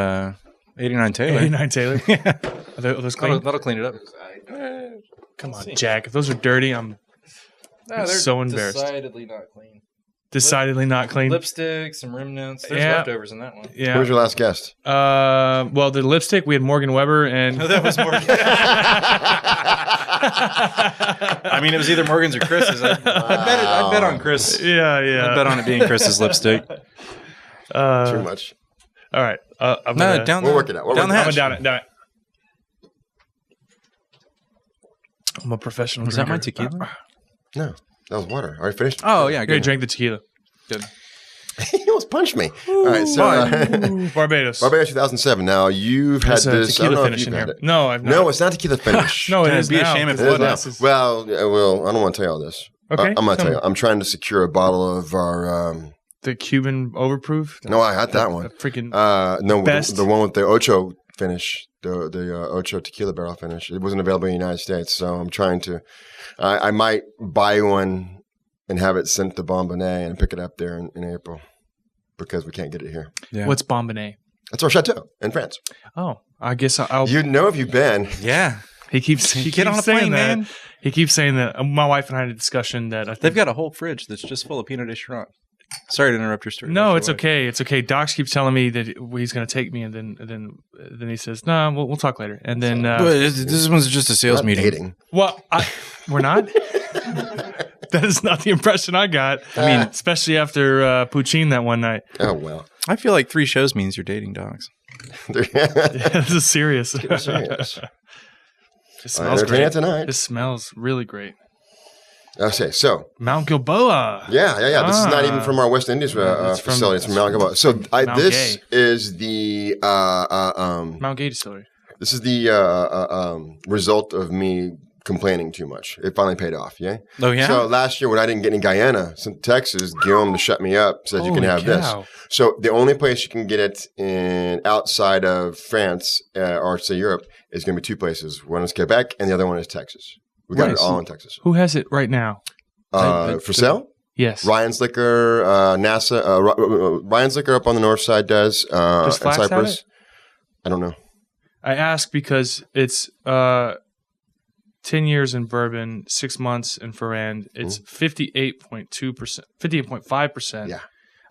89 Taylor. 89 Taylor. Yeah. Are those clean? That'll clean it up. Come on, Jack. If those are dirty, I'm so embarrassed. Decidedly not clean. Decidedly not clean. Lipstick, some remnants. There's leftovers in that one. Yeah. Who was your last guest? Well, the lipstick, we had Morgan Webber and... Oh, that was Morgan. I mean, it was either Morgan's or Chris's. I'd bet on Chris. Yeah. I'd bet on it being Chris's lipstick. Too much. All right. We'll work it out. Down the hatch. Down it. I'm a professional drinker. Was that my tequila? No. That was water. Already finished? Oh, yeah. Good. Drank the tequila. Good. He almost punched me. All right. So, Barbados. Barbados 2007. Now, you've had this. Tequila finish in here. No, I've not. No, it's not tequila finish. No, it is. Be a shame if it was. Well, I don't want to tell you all this. Okay. I'm going to tell you. I'm trying to secure a bottle of our... the Cuban overproof? No, I had that one. Freaking best. The one with the Ocho finish. The Ocho tequila barrel finish. It wasn't available in the United States, so I'm trying to... I might buy one and have it sent to Bombonnais and pick it up there in April because we can't get it here. Yeah. What's Bombonnais? That's our chateau in France. Oh, I guess I'll... You know if you've been. Yeah. He keeps get on a plane, man. He keeps saying that. My wife and I had a discussion that I think... They've got a whole fridge that's just full of Pinot de Chiron. Sorry to interrupt your story. No, it's okay. It's okay. Docs keeps telling me that he's going to take me, and then he says, "No, we'll talk later." And then this one's just a sales meeting. Dating. Well, we're not. That is not the impression I got. I mean, especially after Poutine that one night. Oh well. I feel like 3 shows means you're dating Dogs. This is serious. It serious. It smells great tonight. This smells really great. Okay, so Mount Gilboa. Yeah. This is not even from our West Indies facility. It's from Mount Gilboa. So this is the Mount Gay Distillery. This is the result of me complaining too much. It finally paid off. Yeah. Oh yeah. So last year when I didn't get any Guyana, Texas, Guillaume to shut me up said you can have this. So the only place you can get it outside of France or say Europe is going to be 2 places. One is Quebec and the other one is Texas. We got it all in Texas. Who has it right now? For sale? Yes. Ryan's Liquor, Ryan's Liquor up on the north side does. Does Flax have Cypress. it? I don't know. I ask because it's 10 years in bourbon, 6 months in Ferrand. It's 58.2%, 58.5%. Yeah.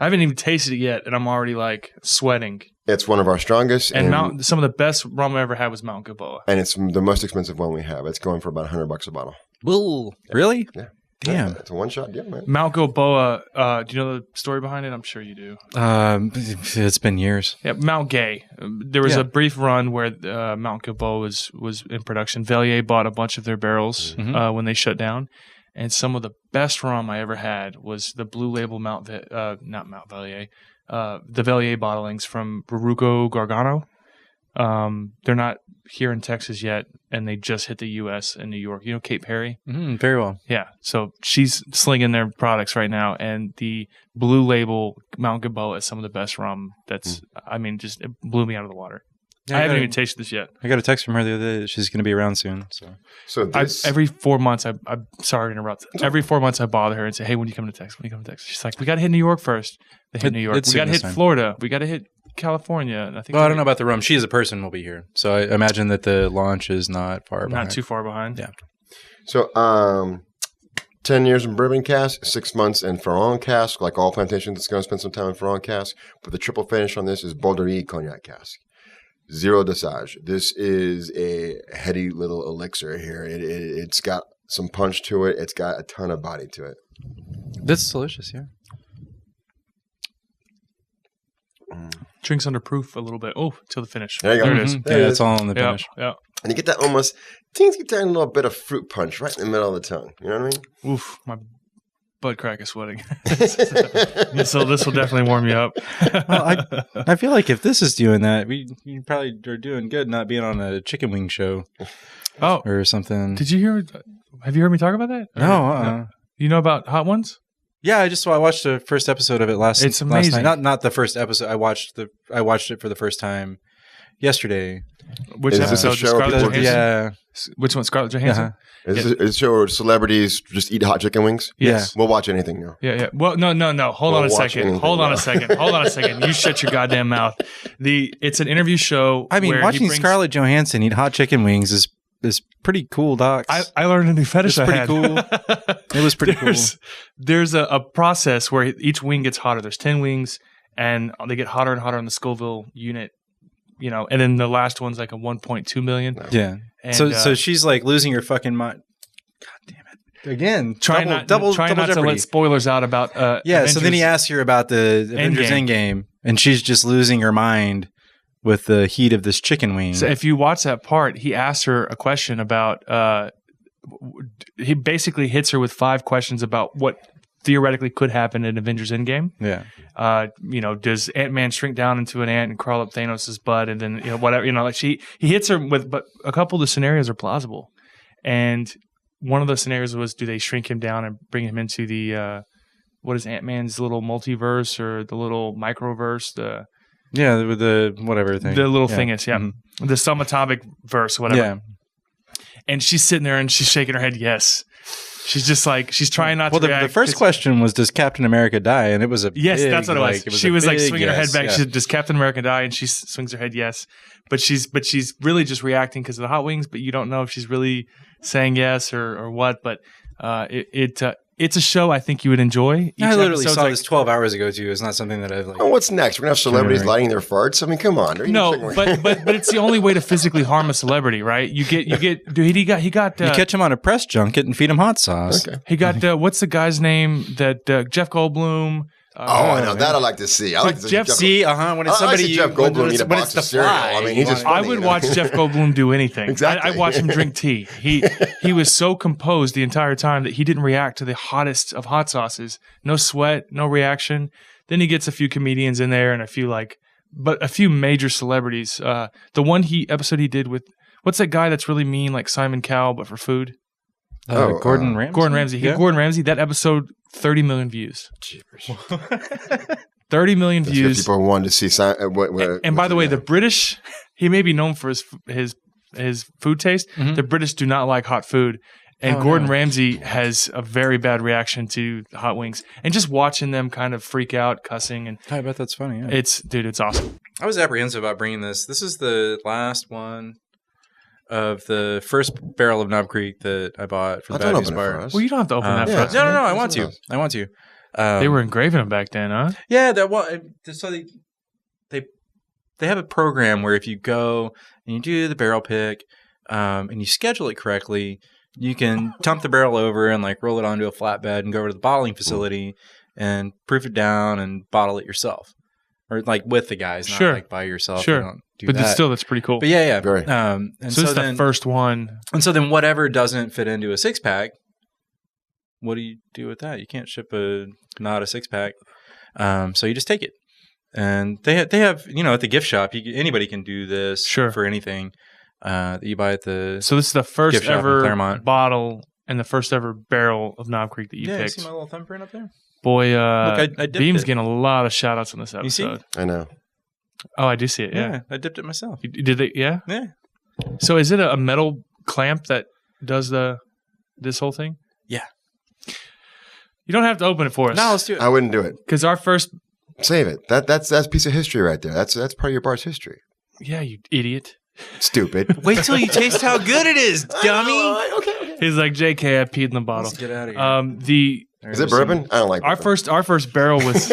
I haven't even tasted it yet, and I'm already like sweating. It's one of our strongest. And some of the best rum I ever had was Mount Gilboa. And it's the most expensive one we have. It's going for about $100 a bottle. Whoa. Really? Yeah. Damn. It's a one-shot deal, man. Mount Gilboa, do you know the story behind it? I'm sure you do. It's been years. Yeah, Mount Gay. There was a brief run where Mount Gilboa was in production. Velier bought a bunch of their barrels when they shut down. And some of the best rum I ever had was the Blue Label not Mount Velier, the Velier bottlings from Baruco Gargano. They're not here in Texas yet, and they just hit the U.S. and New York. You know Kate Perry? Very well. Yeah. So she's slinging their products right now, and the Blue Label Mount Gilboa is some of the best rum. That's, I mean, just it blew me out of the water. Yeah, I haven't even tasted this yet. I got a text from her the other day that she's going to be around soon. So every 4 months, I'm sorry to interrupt. Every 4 months, I bother her and say, "Hey, when you come to Texas? When you come to Texas?" She's like, "We got to hit New York first." They hit New York. We got to hit Florida. We got to hit California. And I think. Well, I don't know about the rum. She as a person will be here, so I imagine that the launch is not far behind. Not too far behind. Yeah. So, 10 years in bourbon cask, 6 months in Ferrand cask. Like all plantations, it's going to spend some time in Ferrand cask. But the triple finish on this is Bordeaux cognac cask. Zero dosage. This is a heady little elixir here. It's got some punch to it. It's got a ton of body to it. That's delicious, yeah. Drinks under proof a little bit. Oh, till the finish. There you go. There it is. Yeah, it's all in the finish. Yeah. And you get that almost teensy tiny little bit of fruit punch right in the middle of the tongue. You know what I mean? Oof, my butt crack is sweating. So this will definitely warm you up. Well, I feel like if this is doing that, you probably are doing good not being on a chicken wing show. Or something. Have you heard me talk about that? No. You know about Hot Ones? Yeah, I watched the first episode of it last night. It's amazing. Not the first episode. I watched it for the first time yesterday. Which episode? Scarlett Johansson? Yeah. Which one? Scarlett Johansson? Is it a show where celebrities just eat hot chicken wings? Yes. We'll watch anything now. Yeah. Well, no. Hold on a second. You shut your goddamn mouth. It's an interview show. I mean, watching Scarlett Johansson eat hot chicken wings is pretty cool, Doc. I learned a new fetish. It's pretty cool. It was pretty cool. There's a process where each wing gets hotter. There's 10 wings, and they get hotter and hotter in the Scoville unit. You know, and then the last one's like a 1.2 million. Yeah. And, so she's like losing her fucking mind. God damn it! Again, trying not to let spoilers out about. So then he asks her about the Avengers Endgame, and she's just losing her mind with the heat of this chicken wing. So if you watch that part, he asks her a question about. He basically hits her with 5 questions about what theoretically could happen in Avengers Endgame. Yeah. Does Ant-Man shrink down into an ant and crawl up Thanos' butt, and then whatever. Like he hits her with, but a couple of the scenarios are plausible, and one of the scenarios was, do they shrink him down and bring him into the what is Ant-Man's little multiverse or the little microverse? With the whatever thing. The little thing is, the subatomic verse, whatever. Yeah. And she's sitting there and she's shaking her head, yes. She's just like, she's trying not to react. The first question was, does Captain America die? And it was that's what it was. She was like swinging her head back. Yeah. She said, does Captain America die? And she swings her head, yes. But she's really just reacting because of the hot wings, but you don't know if she's really saying yes or what. But it's a show I think you would enjoy. I literally saw this 12 hours ago too. It's not something that I've like. Oh, what's next? We're gonna have celebrities lighting their farts. I mean, come on. But it's the only way to physically harm a celebrity, right? You catch him on a press junket and feed him hot sauce. Okay. He got what's the guy's name that Jeff Goldblum. I know that. I like to see. I like to see Jeff. When it's somebody Jeff Goldblum eat a box of cereal. I mean, he's just funny, I would watch Jeff Goldblum do anything. Exactly. I watch him drink tea. He was so composed the entire time that he didn't react to the hottest of hot sauces. No sweat, no reaction. Then he gets a few comedians in there and a few major celebrities. The one episode he did with what's that guy that's really mean like Simon Cowell but for food? Gordon Ramsay. Gordon Ramsay. Yeah. Gordon Ramsay. That episode, 30 million views. Jeepers. 30 million views. People wanted to see. And by the way, the British, he may be known for his food taste. Mm-hmm. The British do not like hot food. And Gordon Ramsay has a very bad reaction to hot wings. And just watching them kind of freak out, cussing. And I bet that's funny. Yeah. It's awesome. I was apprehensive about bringing this. This is the last one of the first barrel of Knob Creek that I bought for the Bad News Bar. Well, you don't have to open that for us. No. I want to. They were engraving them back then, huh? Yeah. So they have a program where if you go and you do the barrel pick and you schedule it correctly, you can dump the barrel over and like roll it onto a flatbed and go over to the bottling facility and proof it down and bottle it yourself, or like with the guys, not like by yourself. Sure, but that's pretty cool. But yeah. Very. And so this is the first one. And so then whatever doesn't fit into a 6-pack, what do you do with that? You can't ship not a 6-pack, so you just take it. And they have at the gift shop, anybody can do this for anything. That you buy at the So this is the first ever bottle and the first ever barrel of Knob Creek that you picked. Yeah, you see my little thumbprint up there? Boy, Look, I Beam's getting a lot of shout outs on this episode. You see? I know. Oh, I do see it, yeah. I dipped it myself. Did they? Yeah? Yeah. So is it a metal clamp that does this whole thing? Yeah. You don't have to open it for us. No, let's do it. I wouldn't do it. Because our first... Save it. That's a piece of history right there. That's part of your bar's history. Yeah, you idiot. Stupid. Wait till you taste how good it is, dummy. Okay. He's like, JK, I peed in the bottle. Let's get out of here. Is it bourbon? I don't like bourbon. Our first barrel was...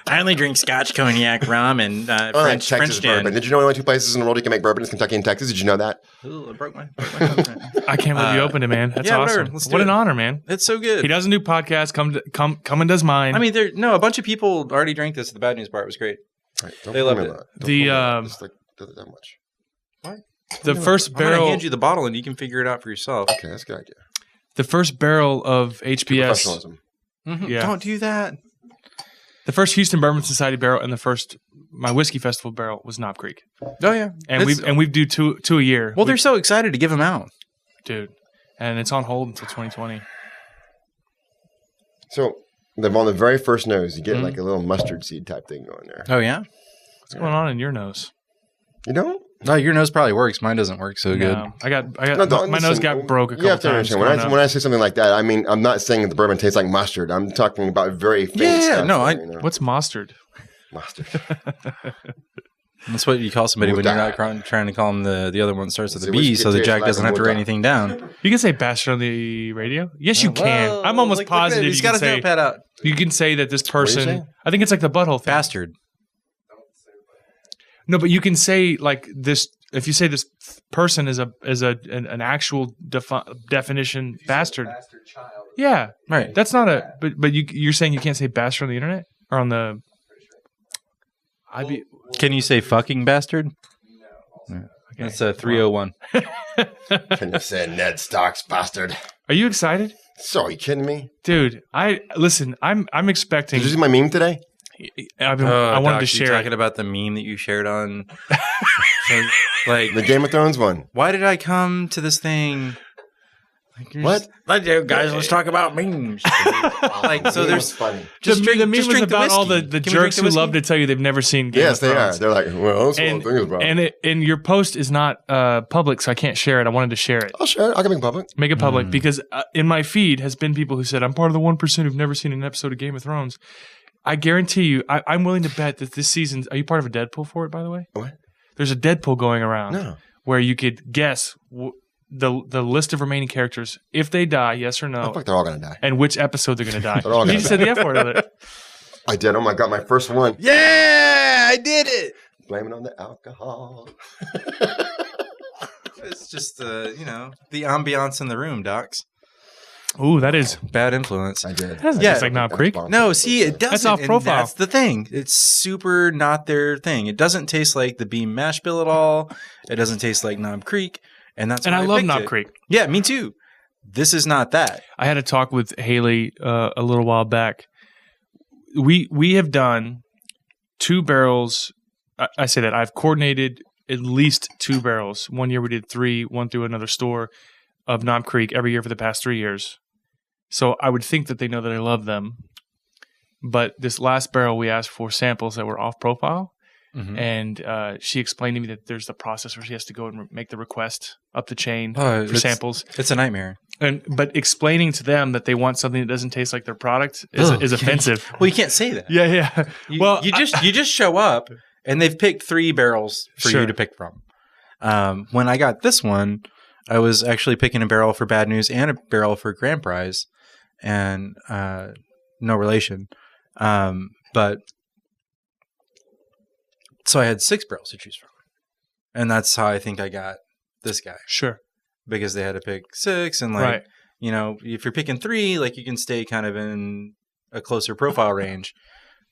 I only drink Scotch, cognac, rum, and French bourbon. gin. Did you know only 2 places in the world you can make bourbon is Kentucky and Texas? Did you know that? Ooh, I broke my thumbprint. I can't believe you opened it, man. That's awesome. What an honor, man. It's so good. He doesn't do podcasts. Come and does mine. I mean, a bunch of people already drank this at the Bad News Bar. It was great. Right, they loved it. Just like that much. What? The first barrel. I'm gonna hand you the bottle and you can figure it out for yourself. Okay, that's a good idea. The first barrel of HBS. Professionalism. Mm-hmm. Yeah. Don't do that. The first Houston Bourbon Society barrel and the first my whiskey festival barrel was Knob Creek. Oh yeah, and we do two a year. Well, they're so excited to give them out, dude, and it's on hold until 2020. So on the very first nose, you get like a little mustard seed type thing going there. Oh yeah, what's going on in your nose? You don't? No, your nose probably works. Mine doesn't work so good. I got my nose got broke a couple times. When I say something like that, I mean I'm not saying that the bourbon tastes like mustard. I'm talking about very faint stuff. No, what's mustard? Mustard. That's what you call somebody when you're not trying to call them the other one starts with a B, so that Jack doesn't have to write anything down. You can say bastard on the radio. Yes, you can. I'm almost positive. He's got his notepad out. You can say that this person. I think it's like the butthole thing. Bastard. No, but you can say like this. If you say this person is an actual definition bastard. Bastard child. Yeah, right. That's not a. But you're saying you can't say bastard on the internet or on the. Can you say fucking bastard? No. Okay. That's a 301. Can you say Ned Stark's bastard? Are you excited? So, are you kidding me, dude? I'm expecting. Did you see my meme today? I wanted to share. Talking about the meme that you shared on, like the Game of Thrones one. Why did I come to this thing? What? Guys, let's talk about memes. So there's funny. The meme was about all the jerks who love to tell you they've never seen Game of Thrones. Yes, they are. They're like, well, that's what the thing is about. And your post is not public, so I can't share it. I wanted to share it. I'll share it. I can make it public. Make it public because in my feed has been people who said, I'm part of the 1% who've never seen an episode of Game of Thrones. I guarantee you, I'm willing to bet that this season. Are you part of a Deadpool for it, by the way? What? There's a Deadpool going around where you could guess the list of remaining characters if they die, yes or no. I think they're all gonna die. And which episode they're gonna die. You just said the F word of it. I did. Oh my god, my first one. Yeah, I did it. Blame it on the alcohol. It's just the ambiance in the room, Docs. Ooh, that is bad influence. I did. That's just like Knob Creek. No, see, it doesn't. That's off profile. That's the thing. It's super not their thing. It doesn't taste like the Beam Mash Bill at all. It doesn't taste like Knob Creek, and that's. And I love Knob Creek. Yeah, me too. This is not that. I had a talk with Haley a little while back. We have done 2 barrels. I say that I've coordinated at least 2 barrels. One year we did 3, one through another store of Knob Creek every year for the past 3 years. So I would think that they know that I love them. But this last barrel we asked for samples that were off profile. And she explained to me that there's the process where she has to go and make the request up the chain for samples. It's a nightmare. But explaining to them that they want something that doesn't taste like their product is offensive. Well, you can't say that. Yeah. Well, you just show up and they've picked 3 barrels for you to pick from. When I got this one, I was actually picking a barrel for Bad News and a barrel for Grand Prize, and no relation. But so I had 6 barrels to choose from, and that's how I think I got this guy. Sure, because they had to pick 6, and like if you're picking 3, like you can stay kind of in a closer profile range.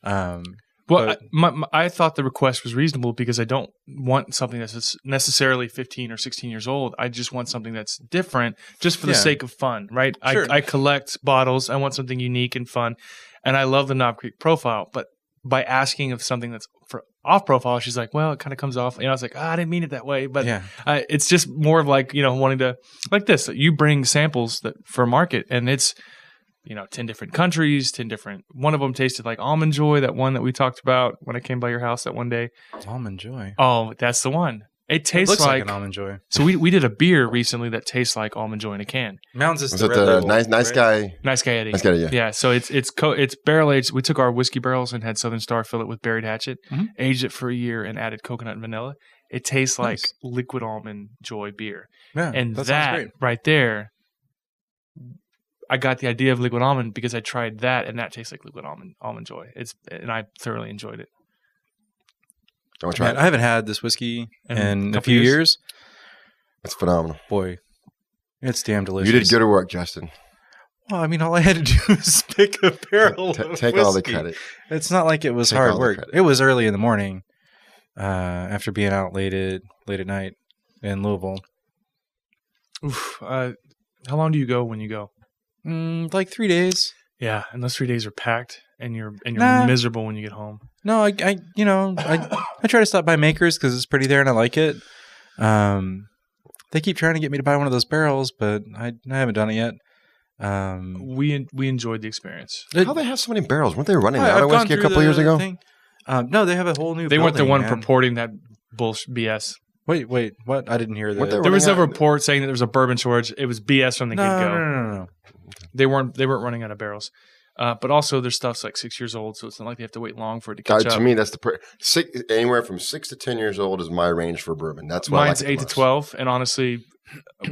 I thought the request was reasonable because I don't want something that's necessarily 15 or 16 years old. I just want something that's different just for the sake of fun, right? Sure. I collect bottles. I want something unique and fun. And I love the Knob Creek profile. But by asking of something that's for off profile, she's like, well, it kind of comes off. I was like, I didn't mean it that way. But it's just more of like, wanting to, like this. You bring samples for market, and it's, 10 different countries, 10 different. One of them tasted like Almond Joy, that one that we talked about when I came by your house that one day. Almond Joy. Oh, that's the one. It tastes looks like an Almond Joy. So we did a beer recently that tastes like Almond Joy in a can. Mounds is the label, nice guy. Nice Guy Eddie. Nice Guy Eddie, yeah. Yeah, so it's barrel aged. We took our whiskey barrels and had Southern Star fill it with Buried Hatchet, aged it for a year, and added coconut and vanilla. It tastes like liquid Almond Joy beer. Yeah, and that right there, I got the idea of liquid almond because I tried that, and that tastes like liquid almond Joy. And I thoroughly enjoyed it. I haven't had this whiskey in a few years. It's phenomenal. Boy, it's damn delicious. You did good work, Justin. Well, I mean, all I had to do was pick a barrel of Take whiskey. all the credit. It's not like it was hard work. It was early in the morning after being out late at night in Louisville. Oof. How long do you go when you go? Like 3 days. Yeah, and those 3 days are packed, and you're miserable when you get home. No, I try to stop by Makers because it's pretty there and I like it. They keep trying to get me to buy one of those barrels, but I haven't done it yet. We enjoyed the experience. How they have so many barrels? Weren't they running out of whiskey a couple years ago? No, they have a whole new. They weren't the one purporting that bullshit BS. Wait, what? I didn't hear that. There was a report saying that there was a bourbon shortage. It was BS from the get-go. No. They weren't running out of barrels. But also, their stuff's like 6 years old, so it's not like they have to wait long for it to catch up. To me, that's anywhere from 6 to 10 years old is my range for bourbon. That's why mine's 8 to 12, and honestly,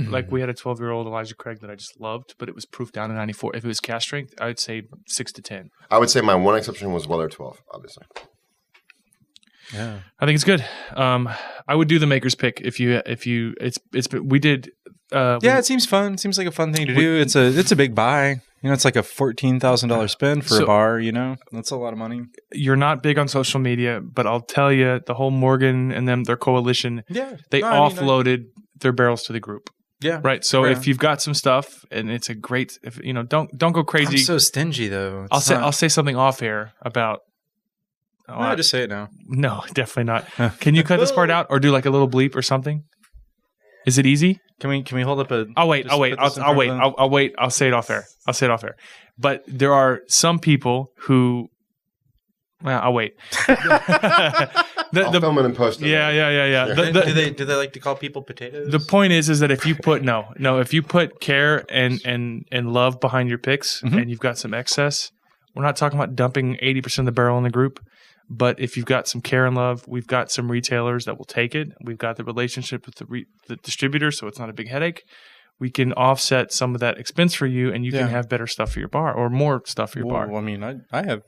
like we had a 12-year-old Elijah Craig that I just loved, but it was proof down to 94. If it was cask strength, I would say 6 to 10. I would say my one exception was Weller 12, obviously. Yeah, I think it's good. I would do the Maker's Pick we did. It seems fun. It seems like a fun thing to do. It's a big buy. It's like a $14,000 spend for a bar. That's a lot of money. You're not big on social media, but I'll tell you, the whole Morgan and their coalition, they offloaded their barrels to the group. Yeah, right. So if you've got some stuff and it's a great, don't go crazy. I'm so stingy though. I'll say something off air about. I'll just say it now. No, definitely not. Can you cut this part out or do like a little bleep or something? Is it easy? Can we hold up a? I'll wait. I'll say it off air. But there are some people who. Well, I'll wait. I'll film it and post it. Yeah. Do they like to call people potatoes? The point is that if you put if you put care and love behind your picks and you've got some excess, we're not talking about dumping 80% of the barrel in the group. But if you've got some care and love, we've got some retailers that will take it. We've got the relationship with the distributor, so it's not a big headache. We can offset some of that expense for you, and you can have better stuff for your bar or more stuff for your bar. Well, I mean, I have.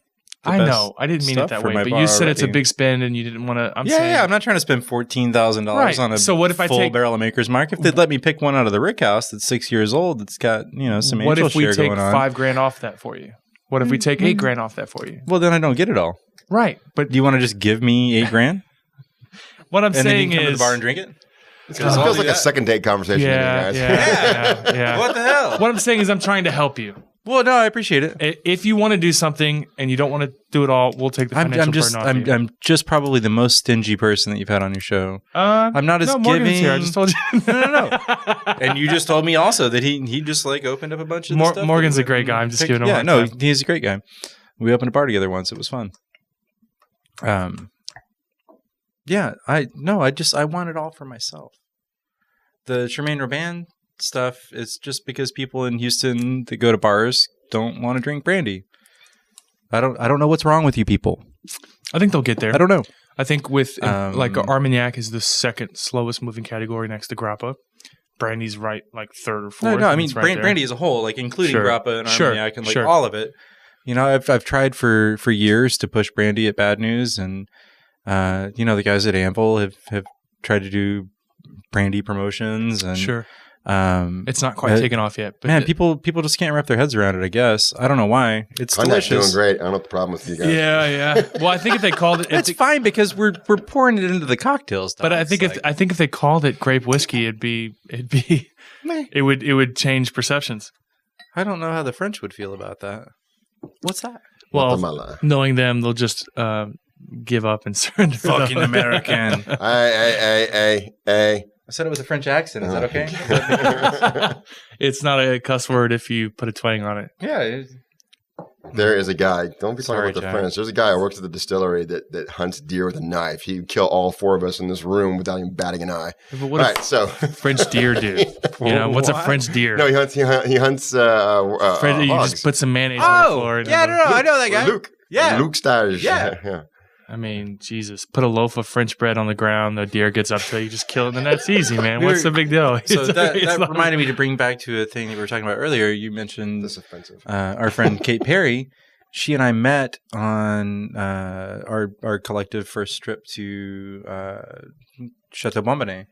I know. I didn't mean it that way, but you said it's a big spend, and you didn't want to. I'm not trying to spend $14,000 on a full barrel of Maker's Mark. If they'd let me pick one out of the Rick House that's 6 years old, that's got some what angel if we share take going on. $5,000 off that for you? What if we take $8,000 off that for you? Well, then I don't get it all. Right, but do you want to just give me $8,000? What I'm saying then you can come is, to the bar and drink it. It feels like a second date conversation. Yeah. What the hell? What I'm saying is, I'm trying to help you. Well, no, I appreciate it. If you want to do something and you don't want to do it all, we'll take the financial burden off you. I'm just probably the most stingy person that you've had on your show. I'm not as Morgan's giving. Here. I just told you. No. And you just told me also that he just like opened up a bunch of stuff. Morgan's a great guy. I'm just giving him a hard time. He's a great guy. We opened a bar together once. It was fun. Yeah, I want it all for myself. The Tremaine Robin stuff is just because people in Houston that go to bars don't want to drink brandy. I don't know what's wrong with you people. I think they'll get there. I don't know. I think with like Armagnac is the second slowest moving category next to Grappa. Brandy's right like third or fourth. No, I mean brandy as a whole, like including Grappa and Armagnac and like all of it. You know, I've tried for years to push brandy at Bad News, and you know, the guys at Anvil have tried to do brandy promotions, and it's not quite taken off yet. But man, people just can't wrap their heads around it. I guess I don't know why. It's delicious. Doing great. I don't know what the problem with you guys. Yeah. Well, I think if they called it, it's fine because we're pouring it into the cocktails. But I think if they called it grape whiskey, it would change perceptions. I don't know how the French would feel about that. What's that? Well, knowing them, they'll just give up and surrender. Fucking American. Hey. I said it with a French accent. Is that okay? It's not a cuss word if you put a twang on it. Yeah. There is a guy. Don't be talking about the French. There's a guy who works at the distillery that hunts deer with a knife. He'd kill all four of us in this room without even batting an eye. But what so French deer do? You know, what's a French deer? No, he hunts you just put some mayonnaise on the floor. I know that guy. Luke Stage. Yeah. I mean, Jesus, put a loaf of French bread on the ground, the deer gets up to it, you just kill it, and that's easy, man. What's the big deal? So that reminded me to bring back to a thing that we were talking about earlier. You mentioned this offensive. Our friend Kate Perry. She and I met on our collective first trip to Chateau Bombonnais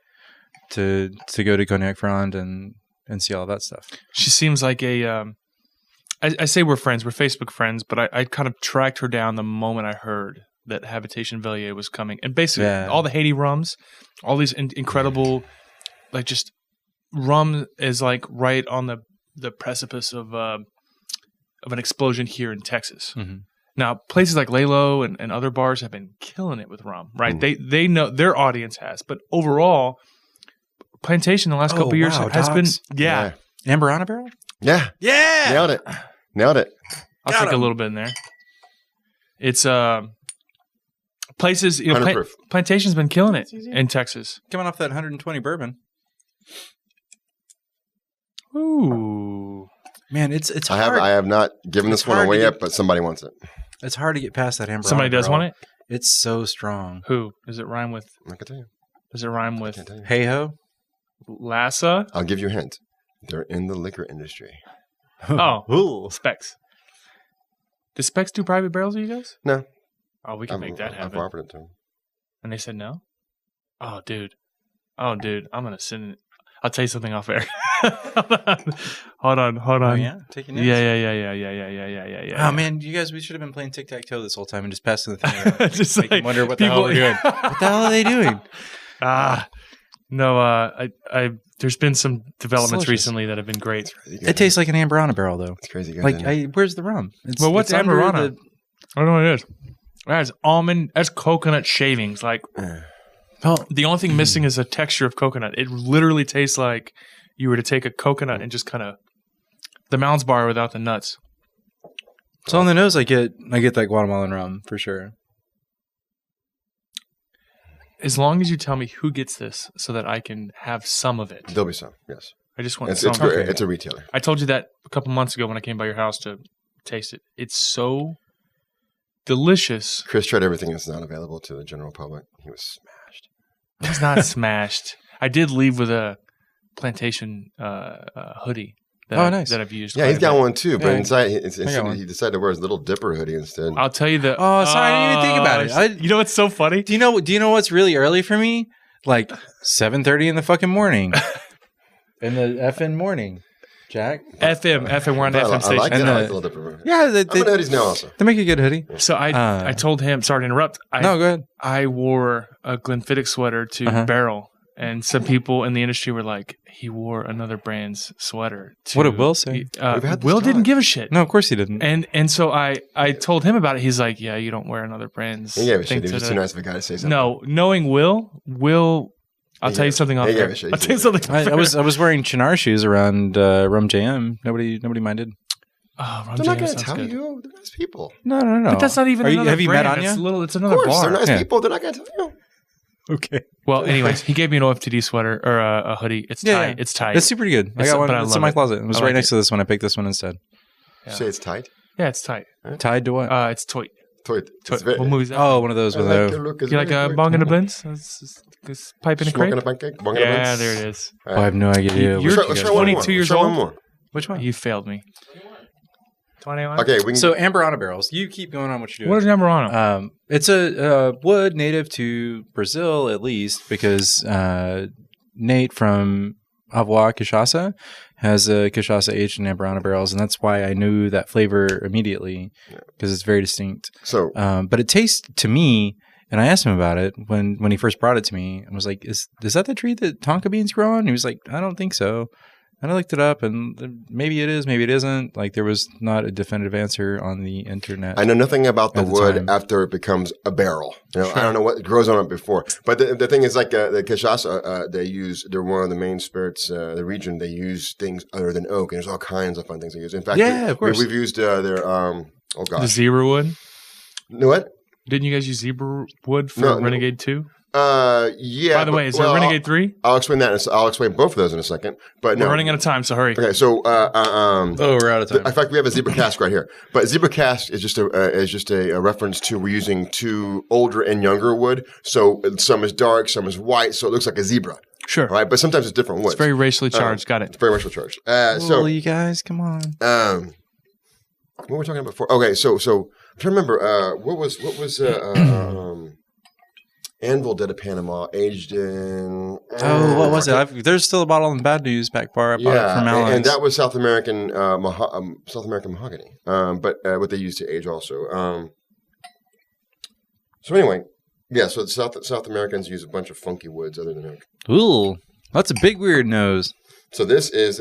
to go to Cognac Ferrand and see all that stuff. She seems like a I say we're friends, we're Facebook friends, but I kind of tracked her down the moment I heard that Habitation Vellier was coming. And basically all the Haiti rums, all these incredible, like just rum is like right on the precipice of an explosion here in Texas. Mm-hmm. Now, places like Lalo and other bars have been killing it with rum, right? Mm-hmm. They know, their audience has, but overall, Plantation the last couple of years has been, Amber on a barrel? Yeah. Nailed it. I'll take a little bit in there. It's places, Plantation's been killing it in Texas. Coming off that 120 bourbon. Ooh. Man, it's hard. I have not given this one away yet, but somebody wants it. It's hard to get past that Amber. Somebody does want it? It's so strong. Who? Does it rhyme with? I can tell you. Does it rhyme with Hey Ho? Lassa? I'll give you a hint. They're in the liquor industry. Oh, Specs. Does Specs do private barrels, you guys? No. Oh, we can make that happen. I've offered it to them. And they said no? Oh, dude. I'm going to send it. I'll tell you something off air. Hold on. Oh, yeah? Taking notes? Yeah. Oh, man, you guys, we should have been playing tic-tac-toe this whole time and just passing the thing around. Just like wonder what the hell we're doing. What the hell are they doing? No, there's been some developments recently that have been great. It tastes like an Amber on a barrel, though. It's crazy. Where's the rum? What's Amber on? I don't know what it is. That's almond. That's coconut shavings. Like, the only thing missing is a texture of coconut. It literally tastes like you were to take a coconut and just kind of the Mounds bar without the nuts. So on the nose, I get that Guatemalan rum for sure. As long as you tell me who gets this, so that I can have some of it. There'll be some. Yes. I just want some. It's a retailer. I told you that a couple months ago when I came by your house to taste it. It's so delicious. Chris tried everything that's not available to the general public. He was smashed. I was not smashed. I did leave with a Plantation hoodie. Nice. That I've used. Yeah, he's got one too, but inside he decided to wear his little Dipper hoodie instead. I'll tell you that. Oh, sorry, I didn't even think about it. You know what's so funny? Do you know what's really early for me? Like 7:30 in the fucking morning. In the effing morning, Jack. FM. We're on the FM station. I like that. I like the little Dipper. Yeah, I'm in hoodies now also. They make a good hoodie. So I told him. Sorry to interrupt. No, go ahead. I wore a Glenfiddich sweater to Barrel. And some people in the industry were like, he wore another brand's sweater. What did Will say? Will didn't give a shit. No, of course he didn't. And so I told him about it. He's like, yeah, you don't wear another brand's. He gave a shit. He was just too nice of a guy to say something. No, knowing Will, I'll tell you something off there. I'll tell you something. I was wearing Chinar shoes around Rum JM. Nobody minded. Oh, Rum they're JM not going to tell good. you. They're nice people. No. But that's not even another have you brand. met Anya? It's another bar. They're nice people. They're not going to tell you. Okay. Well, anyways, he gave me an OFTD sweater or a hoodie. It's tight. Yeah. It's tight. It's super good. I got one. It's in my closet. It was right next to this one. I picked this one instead. Yeah. You say it's tight? Yeah, it's tight. Tied to what? It's toy. What movie's that? Oh, one of those. You like a bong and a blintz? This pipe in a crate? Smoking a pancake? Yeah, there it is. I have no idea. You're 22 years old? One more. Which one? You failed me. 21? Okay. So Amburana barrels. You keep going on what you're doing. What is Amburana? It's a wood native to Brazil, at least, because Nate from Avoir Cachaça has a cachaça aged in Amburana barrels, and that's why I knew that flavor immediately because it's very distinct. So, but it tastes to me, and I asked him about it when he first brought it to me, and was like, "Is that the tree that tonka beans grow on?" And he was like, "I don't think so." And I looked it up, and maybe it is, maybe it isn't. Like, there was not a definitive answer on the internet. I know nothing about the wood after it becomes a barrel. Sure. I don't know what grows on it before. But the thing is, like the cachaça, they're one of the main spirits. The region they use things other than oak, and there's all kinds of fun things they use. In fact, of course, we've used their the zebra wood. What? Didn't you guys use zebra wood for Renegade 2? Yeah. By the way, is there Renegade 3? I'll explain that. I'll explain both of those in a second. But we're running out of time, so hurry. Okay, so we're out of time. In fact, we have a zebra cask right here. But zebra cask is just a reference to we're using two older and younger wood. So some is dark, some is white, so it looks like a zebra. Sure. Right, but sometimes it's different woods. It's very racially charged. Got it. It's very racially charged. So you guys, come on. What were we talking about before? Okay, so I'm trying to remember what was Anvil did a Panama aged in. What was it? There's still a bottle in the Bad News back bar. I bought it from Alex. And that was South American mahogany. But what they used to age also. So anyway, yeah. So South Americans use a bunch of funky woods other than oak. Ooh, that's a big weird nose. So this is.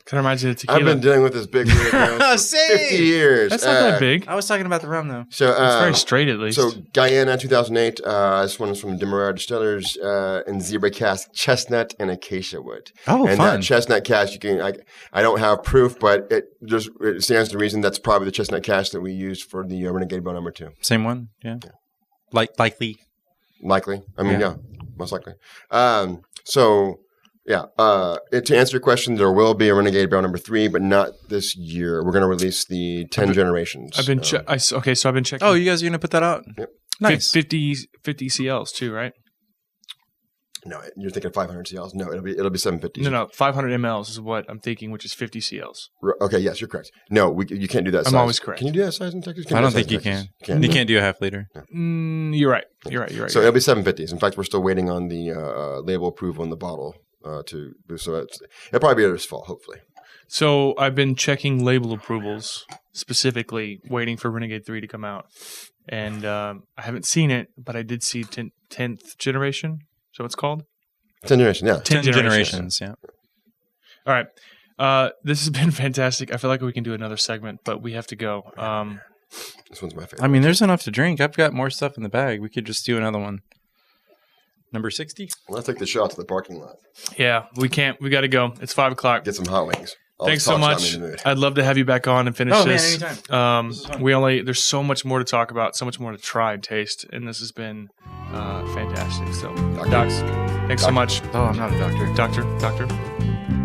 Kind of reminds you of tequila. I've been dealing with this big weird nose for 50 years. That's not that big. I was talking about the rum, though. So, it's very straight, at least. So, Guyana, 2008. This one is from Demerara Distillers and Zebra Cask, chestnut and acacia wood. Oh, and fun. That chestnut cask, I don't have proof, but it stands to reason that's probably the chestnut cask that we used for the Renegade Barrel number 2. Same one? Yeah. Likely. I mean, yeah most likely. Yeah. To answer your question, there will be a Renegade Barrel number 3, but not this year. We're going to release the 10 generations. I've been so I've been checking. Oh, you guys are going to put that out? Yep. Nice. 50 CLs too, right? No, you're thinking 500 CLs. No, it'll be 750. No, 500 mLs is what I'm thinking, which is 50 CLs. Okay, yes, you're correct. No, you can't do that size. I'm always correct. Can you do that size in Texas? I don't think you can. You can't do a half liter. No. You're right. So it'll be 750s. In fact, we're still waiting on the label approval on the bottle. So it'll probably be this fall, hopefully. So I've been checking label approvals, specifically waiting for Renegade 3 to come out. And I haven't seen it, but I did see 10th generation. So it's called? 10 generations, yeah. 10 generations, yeah. All right. This has been fantastic. I feel like we can do another segment, but we have to go. This one's my favorite. I mean, there's enough to drink. I've got more stuff in the bag. We could just do another one. Number 60? Let's take the shot to the parking lot. Yeah, we can't. We got to go. It's 5 o'clock. Get some hot wings. Thanks so much. I'd love to have you back on and finish this. Man, anytime. There's so much more to talk about, so much more to try and taste, and this has been fantastic. So, Docs, thanks so much. Oh, I'm not a doctor. Doctor.